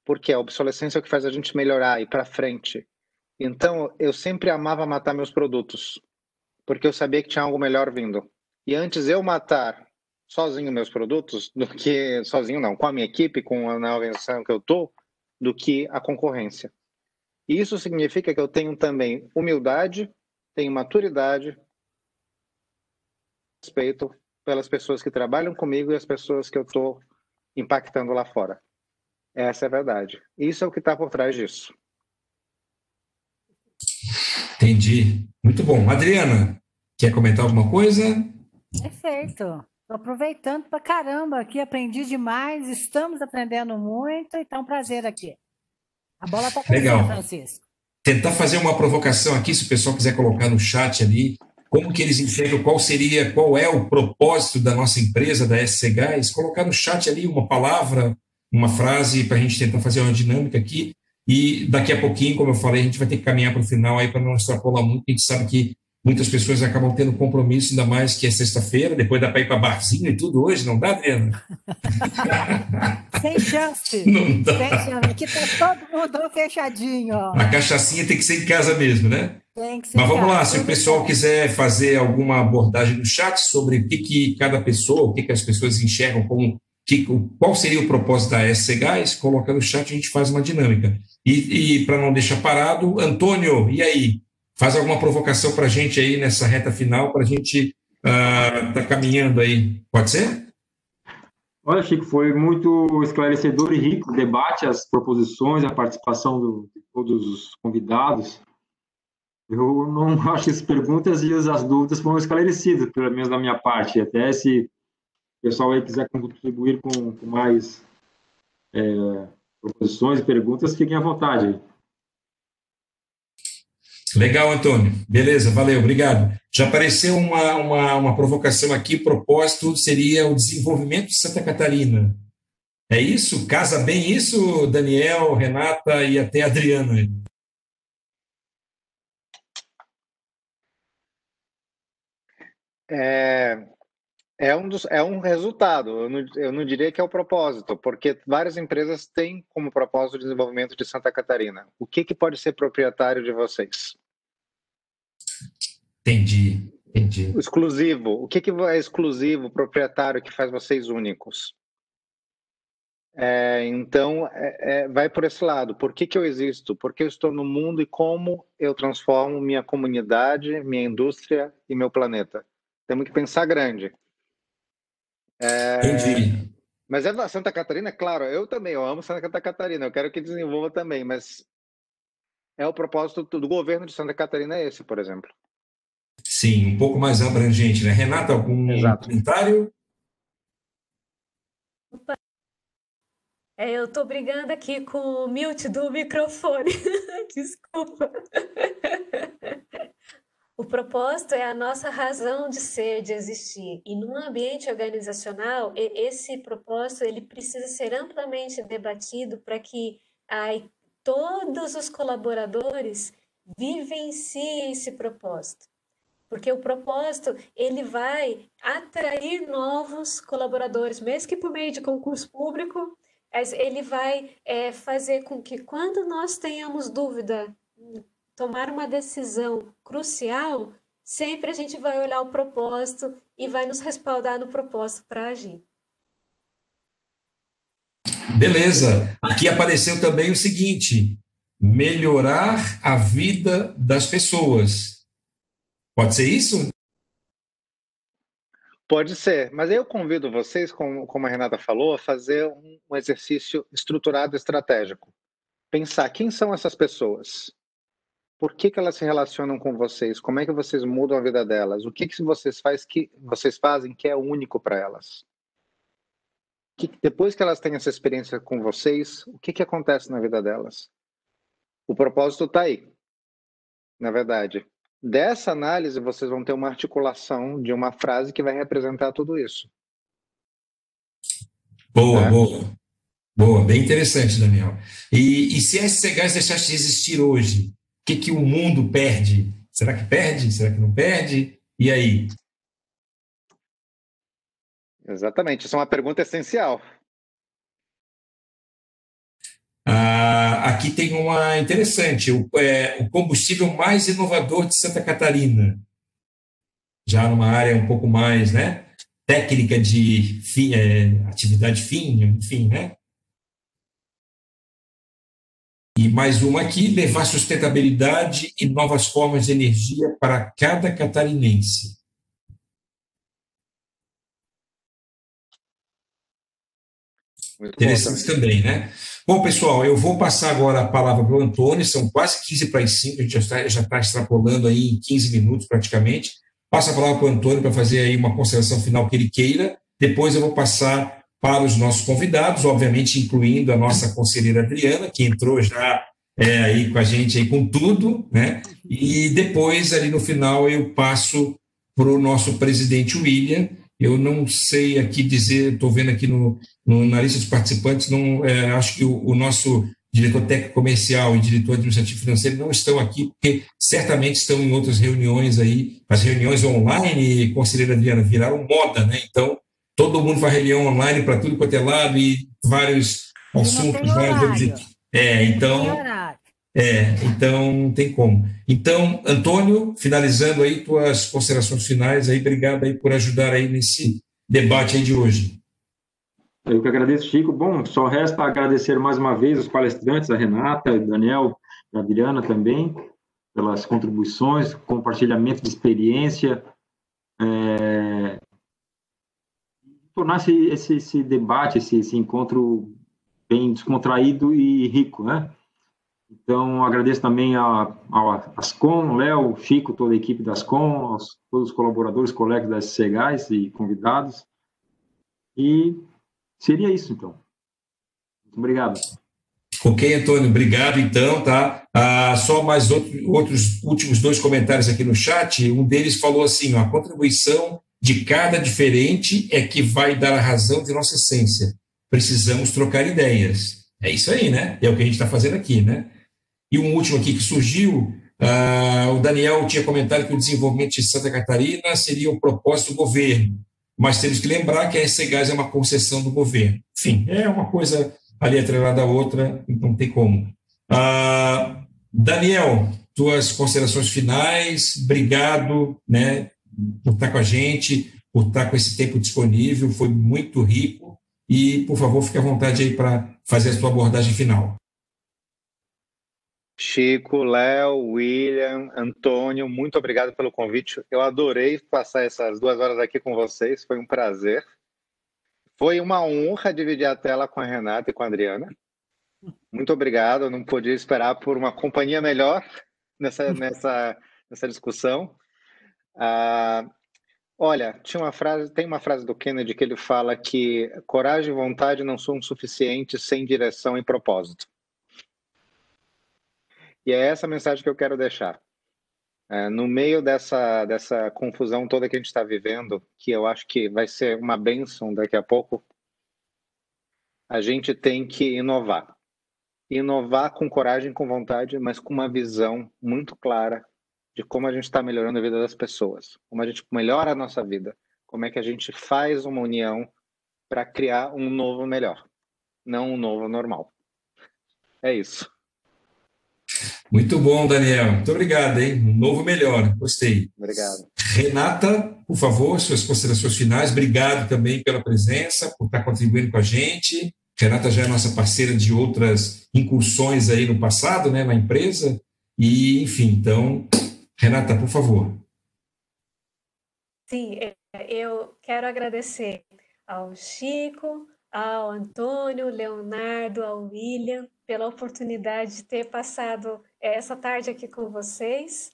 porque a obsolescência é o que faz a gente melhorar, ir para frente. Então, eu sempre amava matar meus produtos, porque eu sabia que tinha algo melhor vindo. E antes eu matar sozinho meus produtos, do que sozinho não, com a minha equipe, com a organização que eu estou, do que a concorrência. E isso significa que eu tenho também humildade, tenho maturidade, respeito pelas pessoas que trabalham comigo e as pessoas que eu estou impactando lá fora. Essa é a verdade. Isso é o que está por trás disso. Entendi. Muito bom. Adriana, quer comentar alguma coisa? Perfeito. Estou aproveitando para caramba aqui, aprendi demais, estamos aprendendo muito e está um prazer aqui. A bola está com você, Francisco. Tentar fazer uma provocação aqui, se o pessoal quiser colocar no chat ali, como que eles enxergam, qual é o propósito da nossa empresa, da SC Gás, colocar no chat ali uma palavra, uma frase, para a gente tentar fazer uma dinâmica aqui. E daqui a pouquinho, como eu falei, a gente vai ter que caminhar para o final aí para não extrapolar muito. A gente sabe que muitas pessoas acabam tendo compromisso, ainda mais que é sexta-feira, depois dá para ir para barzinho e tudo hoje, não dá, Adriana? Sem chance. Não dá. Sem chance. Aqui está todo mundo fechadinho. Ó. A cachaçinha tem que ser em casa mesmo, né? Tem que ser. Mas vamos lá, se o pessoal quiser fazer alguma abordagem no chat sobre o que cada pessoa, o que as pessoas enxergam como qual seria o propósito da SC Gás, coloca no chat, a gente faz uma dinâmica. E para não deixar parado, Antônio, e aí? Faz alguma provocação para a gente aí nessa reta final, para a gente está caminhando aí. Pode ser? Olha, Chico, foi muito esclarecedor e rico o debate, as proposições, a participação de todos os convidados. Eu não acho que as perguntas e as dúvidas foram esclarecidas, pelo menos da minha parte. Até se o pessoal aí quiser contribuir com mais proposições e perguntas, fiquem à vontade. Legal, Antônio. Beleza, valeu, obrigado. Já apareceu uma provocação aqui, o propósito seria o desenvolvimento de Santa Catarina. É isso? Casa bem isso, Daniel, Renata e até Adriana? É um resultado, eu não diria que é o propósito, porque várias empresas têm como propósito o desenvolvimento de Santa Catarina. O que pode ser proprietário de vocês? Entendi. O exclusivo. O que é exclusivo, proprietário, que faz vocês únicos? Então, vai por esse lado. Por que eu existo? Por que eu estou no mundo e como eu transformo minha comunidade, minha indústria e meu planeta? Temos que pensar grande. Entendi. Mas Santa Catarina, claro, eu amo Santa Catarina, eu quero que desenvolva também, mas o propósito do governo de Santa Catarina é esse, por exemplo. Sim, um pouco mais abrangente, né? Renata, algum comentário? Eu estou brigando aqui com o mute do microfone. Desculpa. O propósito é a nossa razão de ser, de existir. E num ambiente organizacional, esse propósito ele precisa ser amplamente debatido para que todos os colaboradores vivenciem esse propósito. Porque o propósito ele vai atrair novos colaboradores, mesmo que por meio de concurso público, ele vai fazer com que quando nós tenhamos dúvida, tomar uma decisão crucial, sempre a gente vai olhar o propósito e vai nos respaldar no propósito para agir. Beleza. Aqui apareceu também o seguinte: melhorar a vida das pessoas. Pode ser isso? Pode ser, mas eu convido vocês, como a Renata falou, a fazer um exercício estruturado estratégico. Pensar quem são essas pessoas, por que elas se relacionam com vocês, como é que vocês mudam a vida delas, o que vocês fazem que é único para elas. Depois que elas têm essa experiência com vocês, o que acontece na vida delas? O propósito está aí, na verdade. Dessa análise, vocês vão ter uma articulação de uma frase que vai representar tudo isso. Boa, boa. Boa, bem interessante, Daniel. E se a SC Gás deixasse de existir hoje, o que o mundo perde? Será que perde? Será que não perde? E aí? Exatamente, isso é uma pergunta essencial. Aqui tem uma interessante, o combustível mais inovador de Santa Catarina, já numa área um pouco mais, né, técnica de atividade fim, enfim, né? E mais uma aqui, levar sustentabilidade e novas formas de energia para cada catarinense. Muito interessante também, né? Bom, pessoal, eu vou passar agora a palavra para o Antônio, são quase 15 para as 5, a gente já está extrapolando aí em 15 minutos praticamente. Passa a palavra para o Antônio para fazer aí uma consideração final que ele queira, depois eu vou passar para os nossos convidados, obviamente incluindo a nossa conselheira Adriana, que entrou já aí com a gente aí com tudo, né? E depois, ali no final, eu passo para o nosso presidente William. Eu não sei aqui dizer, estou vendo aqui na lista dos participantes, acho que o nosso diretor técnico comercial e diretor administrativo financeiro não estão aqui, porque certamente estão em outras reuniões aí. As reuniões online, conselheira Adriana, viraram moda, né? Então, todo mundo faz reunião online para tudo quanto é lado e vários assuntos. Então não tem como. Então, Antônio, finalizando aí tuas considerações finais, aí, obrigado aí por ajudar aí nesse debate aí de hoje. Eu que agradeço, Chico. Bom, só resta agradecer mais uma vez os palestrantes, a Renata, o Daniel, a Adriana também, pelas contribuições, compartilhamento de experiência. tornar esse debate, esse encontro bem descontraído e rico, né? Então, agradeço também a Ascom, Léo, Chico, toda a equipe da Ascom, todos os colaboradores, colegas da SCGás e convidados. E seria isso, então. Muito obrigado. Ok, Antônio, obrigado, então, tá? Só mais outros últimos 2 comentários aqui no chat. Um deles falou assim, ó, a contribuição de cada diferente é que vai dar a razão de nossa essência. Precisamos trocar ideias. É isso aí, né? É o que a gente está fazendo aqui, né? E um último aqui que surgiu, o Daniel tinha comentado que o desenvolvimento de Santa Catarina seria um propósito do governo, mas temos que lembrar que a SCGás é uma concessão do governo. Enfim, é uma coisa ali atrelada à outra, então não tem como. Daniel, tuas considerações finais, obrigado, né, por estar com a gente, por estar com esse tempo disponível, foi muito rico, e, por favor, fique à vontade aí para fazer a sua abordagem final. Chico, Léo, William, Antônio, muito obrigado pelo convite. Eu adorei passar essas 2 horas aqui com vocês, foi um prazer. Foi uma honra dividir a tela com a Renata e com a Adriana. Muito obrigado, eu não podia esperar por uma companhia melhor nessa discussão. Olha, tem uma frase do Kennedy que ele fala que coragem e vontade não são suficientes sem direção e propósito. E é essa mensagem que eu quero deixar. No meio dessa confusão toda que a gente está vivendo, que eu acho que vai ser uma bênção daqui a pouco, a gente tem que inovar. Inovar com coragem, com vontade, mas com uma visão muito clara de como a gente está melhorando a vida das pessoas, como a gente melhora a nossa vida, como é que a gente faz uma união para criar um novo melhor, não um novo normal. É isso. Muito bom, Daniel. Muito obrigado, hein? Um novo melhor. Gostei. Obrigado. Renata, por favor, suas considerações finais. Obrigado também pela presença, por estar contribuindo com a gente. Renata já é nossa parceira de outras incursões aí no passado, né, na empresa. E, enfim, então, Renata, por favor. Sim, eu quero agradecer ao Chico, ao Antônio, Leonardo, ao William, pela oportunidade de ter passado essa tarde aqui com vocês.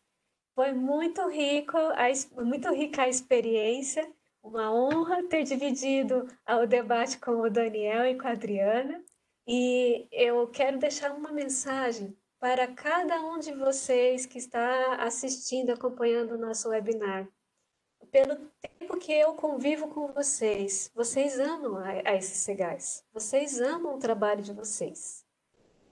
Foi muito rica a experiência, uma honra ter dividido o debate com o Daniel e com a Adriana. E eu quero deixar uma mensagem para cada um de vocês que está assistindo, acompanhando o nosso webinar. Pelo tempo que eu convivo com vocês, vocês amam a SCGás, vocês amam o trabalho de vocês.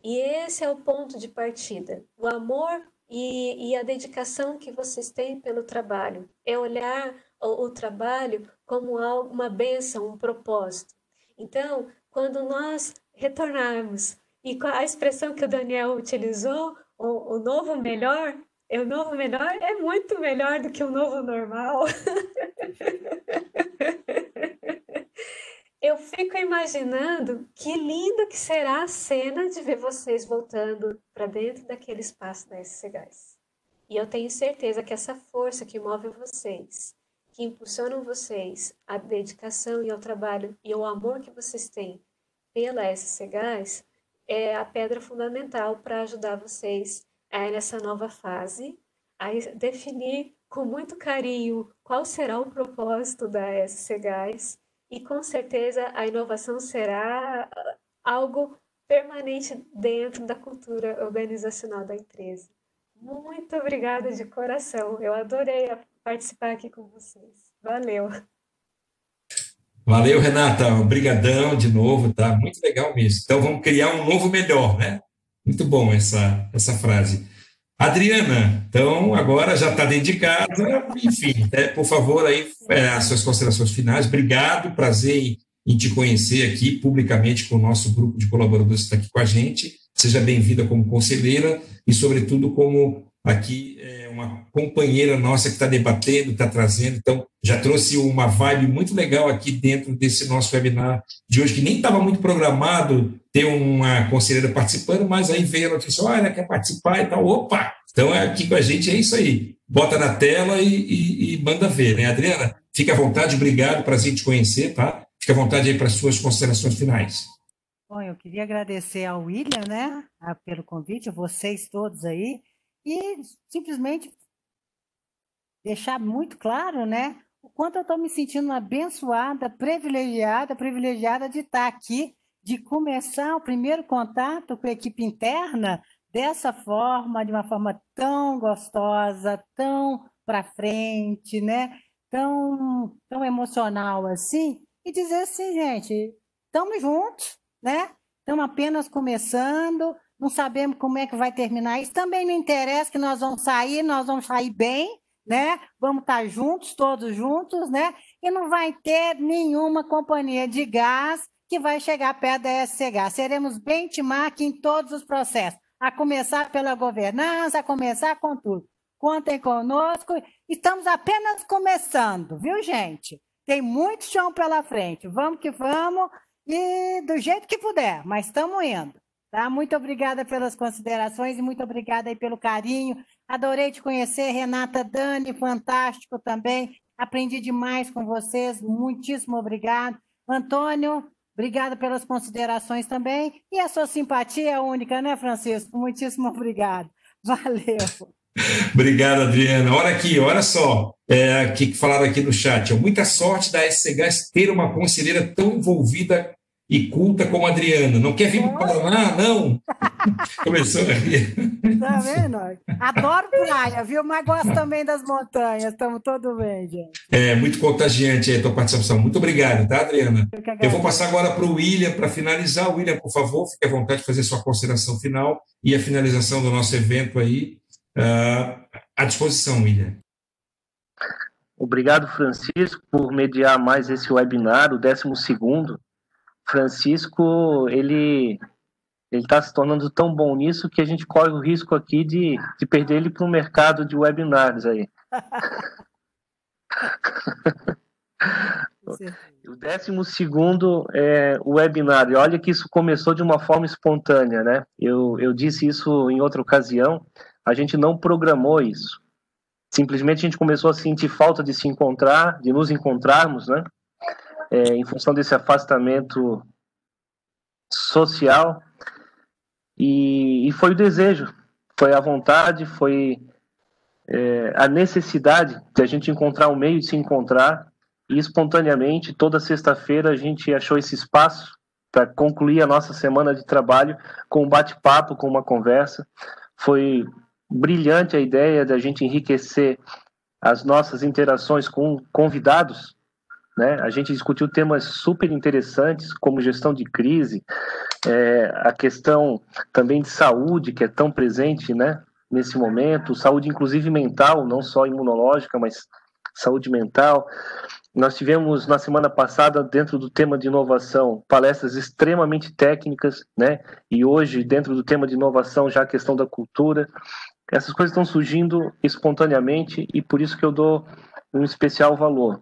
E esse é o ponto de partida, o amor e a dedicação que vocês têm pelo trabalho. É olhar o trabalho como uma bênção, um propósito. Então, quando nós retornarmos, e com a expressão que o Daniel utilizou, o novo melhor, o novo melhor é muito melhor do que o novo normal. Eu fico imaginando que lindo que será a cena de ver vocês voltando para dentro daquele espaço da SCGás. E eu tenho certeza que essa força que move vocês, que impulsionam vocês, a dedicação e ao trabalho e o amor que vocês têm pela SCGás, é a pedra fundamental para ajudar vocês nessa nova fase, a definir com muito carinho qual será o propósito da SCGás, e com certeza a inovação será algo permanente dentro da cultura organizacional da empresa. Muito obrigada de coração, eu adorei participar aqui com vocês. Valeu! Valeu, Renata, obrigadão de novo, tá? Muito legal mesmo. Então vamos criar um novo melhor, né? Muito bom essa frase. Adriana, então agora já está dentro de casa, enfim, por favor, aí as suas considerações finais. Obrigado, prazer em te conhecer aqui publicamente com o nosso grupo de colaboradores que está aqui com a gente. Seja bem-vinda como conselheira e, sobretudo, como aqui uma companheira nossa que está debatendo, está trazendo. Então, já trouxe uma vibe muito legal aqui dentro desse nosso webinar de hoje, que nem estava muito programado ter uma conselheira participando, mas aí veio a notícia, olha, quer participar e tal. Opa! Então, aqui com a gente é isso aí. bota na tela e manda ver, né? Adriana, fica à vontade, obrigado, prazer em te conhecer, tá? Fica à vontade aí para as suas considerações finais. Bom, eu queria agradecer ao William, né, pelo convite, a vocês todos aí, e simplesmente deixar muito claro, né, o quanto eu estou me sentindo abençoada, privilegiada de estar aqui, de começar o primeiro contato com a equipe interna dessa forma, de uma forma tão gostosa, tão para frente, né, tão emocional assim, e dizer assim, gente, estamos juntos, né? Estamos apenas começando, não sabemos como é que vai terminar isso. Também não interessa que nós vamos sair bem, né? Vamos estar juntos, todos juntos, né? E não vai ter nenhuma companhia de gás que vai chegar perto da SCGás. Seremos benchmark em todos os processos, a começar pela governança, a começar com tudo. Contem conosco, estamos apenas começando, viu, gente? Tem muito chão pela frente, vamos que vamos, e do jeito que puder, mas estamos indo, tá? Muito obrigada pelas considerações e muito obrigada aí pelo carinho. Adorei te conhecer, Renata, Dani, fantástico também. Aprendi demais com vocês, muitíssimo obrigado. Antônio, obrigada pelas considerações também. E a sua simpatia é única, né, Francisco? Muitíssimo obrigado. Valeu. Obrigado, Adriana. Olha só, o que falaram aqui no chat. Muita sorte da SCGás ter uma conselheira tão envolvida e culta como a Adriana. Não quer vir para o Paraná, não? Começou a rir. Tá vendo? Adoro praia, viu? Mas gosto também das montanhas. Estamos todos bem, gente. É muito contagiante a tua participação. Muito obrigado, tá, Adriana? Eu vou passar agora para o William para finalizar. William, por favor, fique à vontade de fazer sua consideração final e a finalização do nosso evento aí. À disposição, William. Obrigado, Francisco, por mediar mais esse webinar, o 12º. Francisco, ele está se tornando tão bom nisso que a gente corre o risco aqui de perder ele para o mercado de webinars aí. O 12º é o webinar, e olha que isso começou de uma forma espontânea, né? Eu disse isso em outra ocasião, a gente não programou isso. Simplesmente a gente começou a sentir falta de se encontrar, de nos encontrarmos, né? Em função desse afastamento social, e foi o desejo, foi a vontade, foi a necessidade de a gente encontrar um meio de se encontrar, e espontaneamente, toda sexta-feira, a gente achou esse espaço para concluir a nossa semana de trabalho com um bate-papo, com uma conversa. Foi brilhante a ideia da gente enriquecer as nossas interações com convidados, né? A gente discutiu temas super interessantes, como gestão de crise, a questão também de saúde, que é tão presente, né, nesse momento, saúde inclusive mental, não só imunológica, mas saúde mental. Nós tivemos, na semana passada, dentro do tema de inovação, palestras extremamente técnicas, né? E hoje, dentro do tema de inovação, já a questão da cultura. Essas coisas estão surgindo espontaneamente e por isso que eu dou um especial valor.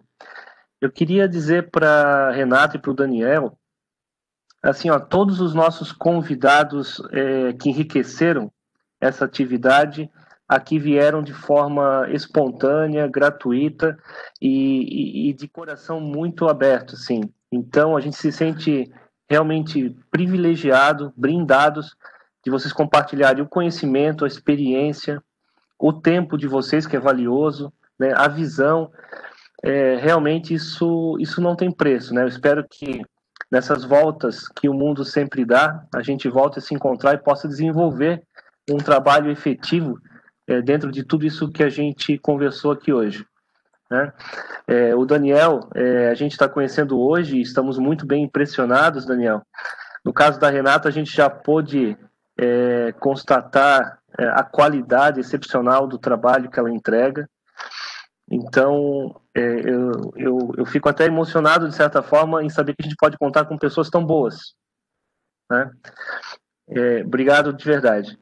Eu queria dizer para Renata e para o Daniel, assim, ó, todos os nossos convidados que enriqueceram essa atividade aqui vieram de forma espontânea, gratuita e de coração muito aberto, assim. Então, a gente se sente realmente privilegiado, brindados de vocês compartilharem o conhecimento, a experiência, o tempo de vocês, que é valioso, né, a visão. Realmente isso não tem preço, né? Eu espero que nessas voltas que o mundo sempre dá, a gente volte a se encontrar e possa desenvolver um trabalho efetivo dentro de tudo isso que a gente conversou aqui hoje, né? O Daniel, a gente está conhecendo hoje e estamos muito bem impressionados, Daniel. No caso da Renata, a gente já pôde constatar a qualidade excepcional do trabalho que ela entrega. Então, eu fico até emocionado, de certa forma, em saber que a gente pode contar com pessoas tão boas, né? Obrigado de verdade.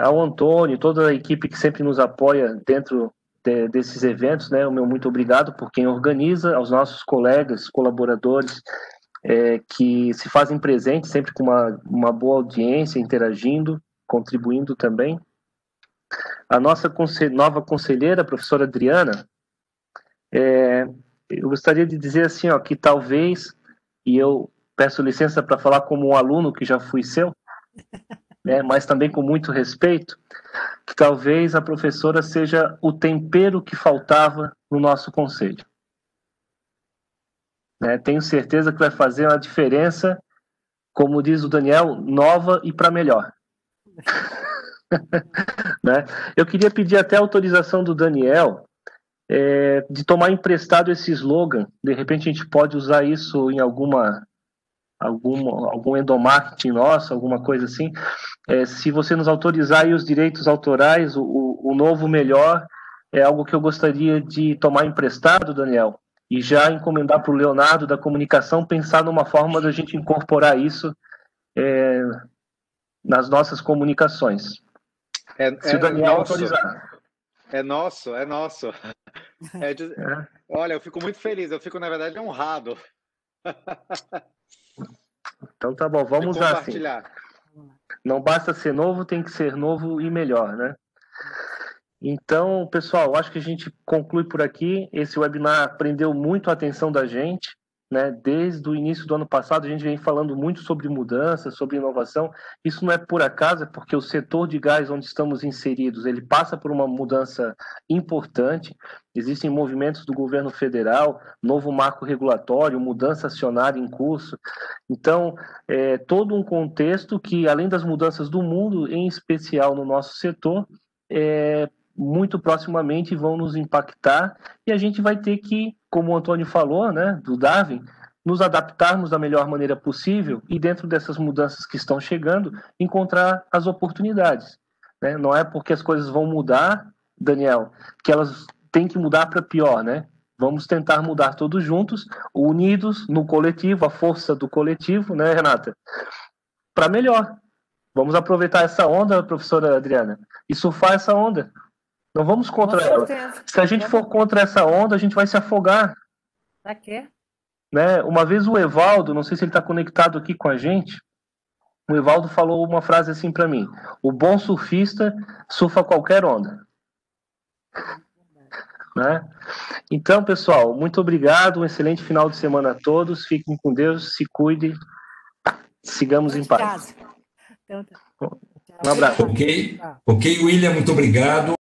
Ao Antônio, toda a equipe que sempre nos apoia dentro desses eventos, né? O meu muito obrigado por quem organiza, aos nossos colegas, colaboradores, que se fazem presentes sempre com uma boa audiência, interagindo, contribuindo também. A nossa nova conselheira, a professora Adriana, eu gostaria de dizer assim, ó, que talvez, e eu peço licença para falar como um aluno que já fui seu, né, mas também com muito respeito, que talvez a professora seja o tempero que faltava no nosso conselho. Tenho certeza que vai fazer uma diferença, como diz o Daniel, nova e para melhor. Né? Eu queria pedir até a autorização do Daniel de tomar emprestado esse slogan. De repente a gente pode usar isso em algum endomarketing nosso, alguma coisa assim. Se você nos autorizar aí os direitos autorais, o novo melhor é algo que eu gostaria de tomar emprestado, Daniel, e já encomendar para o Leonardo da comunicação, pensar numa forma da gente incorporar isso nas nossas comunicações. Se o Daniel autorizar. É nosso. Olha, eu fico muito feliz, eu fico, na verdade, honrado. Então tá bom, vamos usar assim. Compartilhar. Não basta ser novo, tem que ser novo e melhor, né? Então, pessoal, acho que a gente conclui por aqui. Esse webinar prendeu muito a atenção da gente, né? Desde o início do ano passado, a gente vem falando muito sobre mudança, sobre inovação. Isso não é por acaso, é porque o setor de gás onde estamos inseridos, ele passa por uma mudança importante. Existem movimentos do governo federal, novo marco regulatório, mudança acionária em curso. Então, todo um contexto que, além das mudanças do mundo, em especial no nosso setor, muito proximamente vão nos impactar, e a gente vai ter que, como o Antônio falou, né, do Darwin, nos adaptarmos da melhor maneira possível e, dentro dessas mudanças que estão chegando, encontrar as oportunidades. Né? Não é porque as coisas vão mudar, Daniel, que elas têm que mudar para pior, né? Vamos tentar mudar todos juntos, unidos no coletivo, a força do coletivo, né, Renata? Para melhor. Vamos aproveitar essa onda, professora Adriana, e surfar essa onda. Não vamos contra ela. Se a gente for contra essa onda, a gente vai se afogar. Pra quê? Né? Uma vez o Evaldo, não sei se ele está conectado aqui com a gente, o Evaldo falou uma frase assim para mim: o bom surfista surfa qualquer onda. Né? Então, pessoal, muito obrigado. Um excelente final de semana a todos. Fiquem com Deus, se cuidem. Sigamos em paz. Então, Um abraço. Ok, William, muito obrigado.